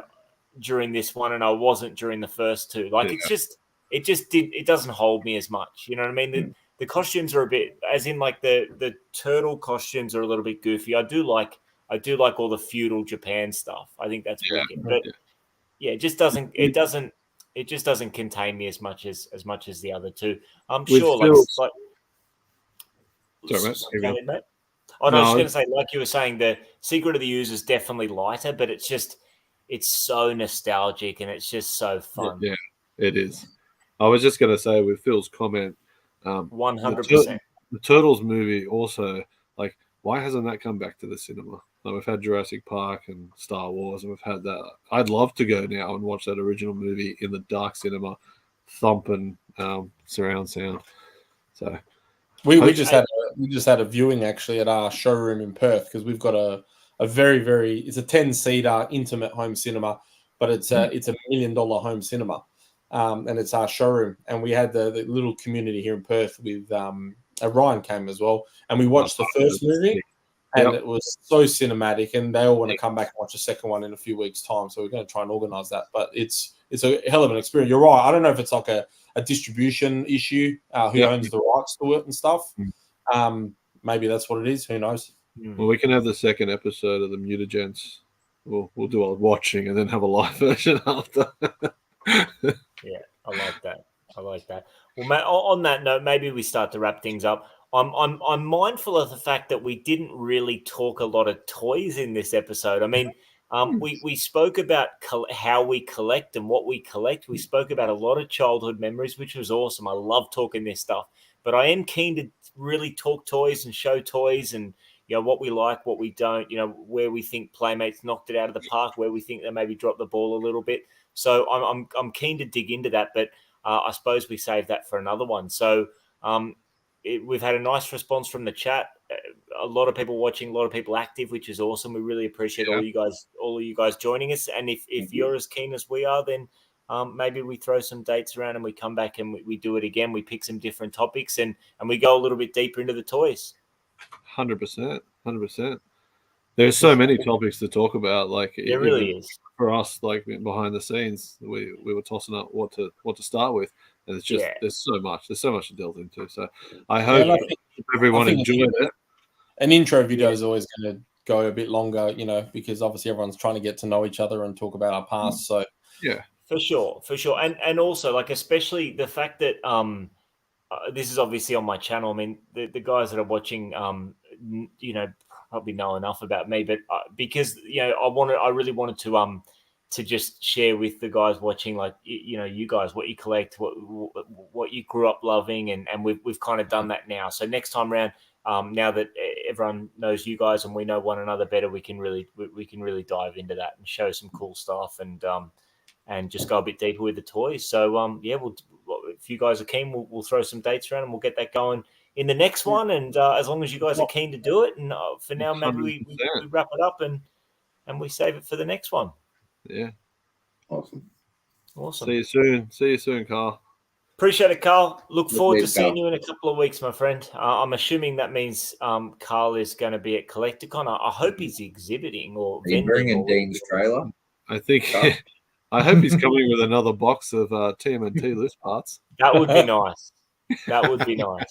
during this one, and I wasn't during the first two. Like it doesn't hold me as much. You know what I mean? the costumes are a bit, as in like the turtle costumes are a little bit goofy. I do like all the feudal Japan stuff. I think that's wicked. But yeah, it just doesn't contain me as much as the other two. I'm sure like sorry, mate. Mate. Oh, no, I was just going to say, like you were saying, the Secret of the Ooze is definitely lighter, but it's so nostalgic and it's just so fun. Yeah, it is. I was just going to say with Phil's comment, 100%. The Turtles movie also, like, why hasn't that come back to the cinema? Like, we've had Jurassic Park and Star Wars, and we've had that. I'd love to go now and watch that original movie in the dark cinema, thumping surround sound. So we just had a viewing actually at our showroom in Perth because we've got a very, very, it's a 10-seater intimate home cinema, but it's a $1 million home cinema. And it's our showroom. And we had the little community here in Perth with Ryan came as well. And we watched the first movie and it was so cinematic, and they all want to come back and watch the second one in a few weeks' time. So we're going to try and organize that. But it's a hell of an experience. You're right. I don't know if it's like a distribution issue, who owns the rights to it and stuff. Maybe that's what it is. Who knows? Well, we can have the second episode of the MUTAGENTS. We'll do our watching and then have a live version after. Yeah, I like that. Well, Matt, on that note, maybe we start to wrap things up. I'm mindful of the fact that we didn't really talk a lot of toys in this episode. I mean, we spoke about how we collect and what we collect. We spoke about a lot of childhood memories, which was awesome. I love talking this stuff, but I am keen to really talk toys and show toys and, you know, what we like, what we don't, you know, where we think Playmates knocked it out of the park, where we think they maybe dropped the ball a little bit. So I'm keen to dig into that, but I suppose we save that for another one. So we've had a nice response from the chat. A lot of people watching, a lot of people active, which is awesome. We really appreciate all of you guys joining us. And if you're as keen as we are, then maybe we throw some dates around and we come back and we do it again. We pick some different topics and we go a little bit deeper into the toys. 100%. There's so many topics to talk about. Like there really is. For us, like behind the scenes, we were tossing up what to start with, and it's just there's so much to delve into. So I hope everyone enjoyed it. An intro video is always going to go a bit longer, you know, because obviously everyone's trying to get to know each other and talk about our past. So yeah, for sure, and also like especially the fact that this is obviously on my channel. I mean, the guys that are watching, you know, probably know enough about me, but because you know, I really wanted to just share with the guys watching, like you know, you guys, what you collect, what you grew up loving, and we've kind of done that now. So next time around, now that everyone knows you guys and we know one another better, we can really dive into that and show some cool stuff and just go a bit deeper with the toys. So if you guys are keen, we'll throw some dates around and we'll get that going in the next one. And as long as you guys are keen to do it, and for now, maybe we wrap it up and we save it for the next one. Yeah. Awesome. See you soon, Carl. Appreciate it, Carl. Look forward to seeing you in a couple of weeks, my friend. I'm assuming that means Carl is going to be at Collecticon. I hope he's exhibiting or vending. Bringing Dean's trailer. I think. I hope he's coming with another box of TMNT loose parts. That would be nice. That would be nice.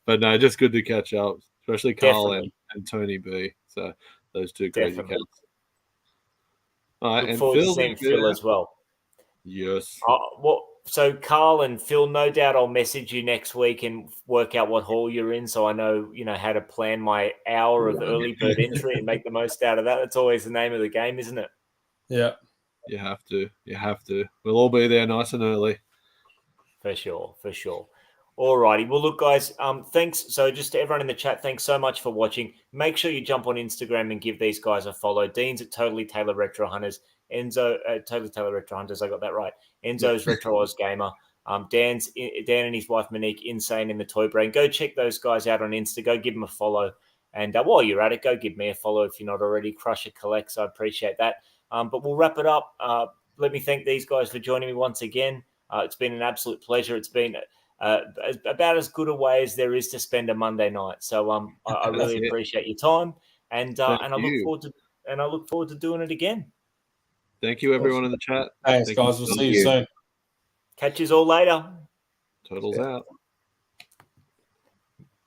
But no, just good to catch up, especially Carl and Tony B. So those two crazy cats. All right, Look forward to seeing Phil as well. Yes. So Carl and Phil, no doubt I'll message you next week and work out what hall you're in, so I know, you know, how to plan my hour of early bird entry and make the most out of that. That's always the name of the game, isn't it? Yeah. You have to. We'll all be there nice and early. For sure. All righty. Well, look, guys, thanks. So just to everyone in the chat, thanks so much for watching. Make sure you jump on Instagram and give these guys a follow. Dean's at Totally Taylor Retro Hunters. Enzo at Totally Taylor Retro Hunters. I got that right. Enzo's Retro Oz Gamer. Dan and his wife Monique, Insane in the Toy Brain. Go check those guys out on Insta. Go give them a follow. And while you're at it, go give me a follow if you're not already. Crusher Collects. I appreciate that. But we'll wrap it up. Let me thank these guys for joining me once again. It's been an absolute pleasure. It's been about as good a way as there is to spend a Monday night. So I really appreciate your time, and I look forward to doing it again. Thank you, everyone in the chat. Thanks, guys. We'll see you soon. Catch you all later. Totals out.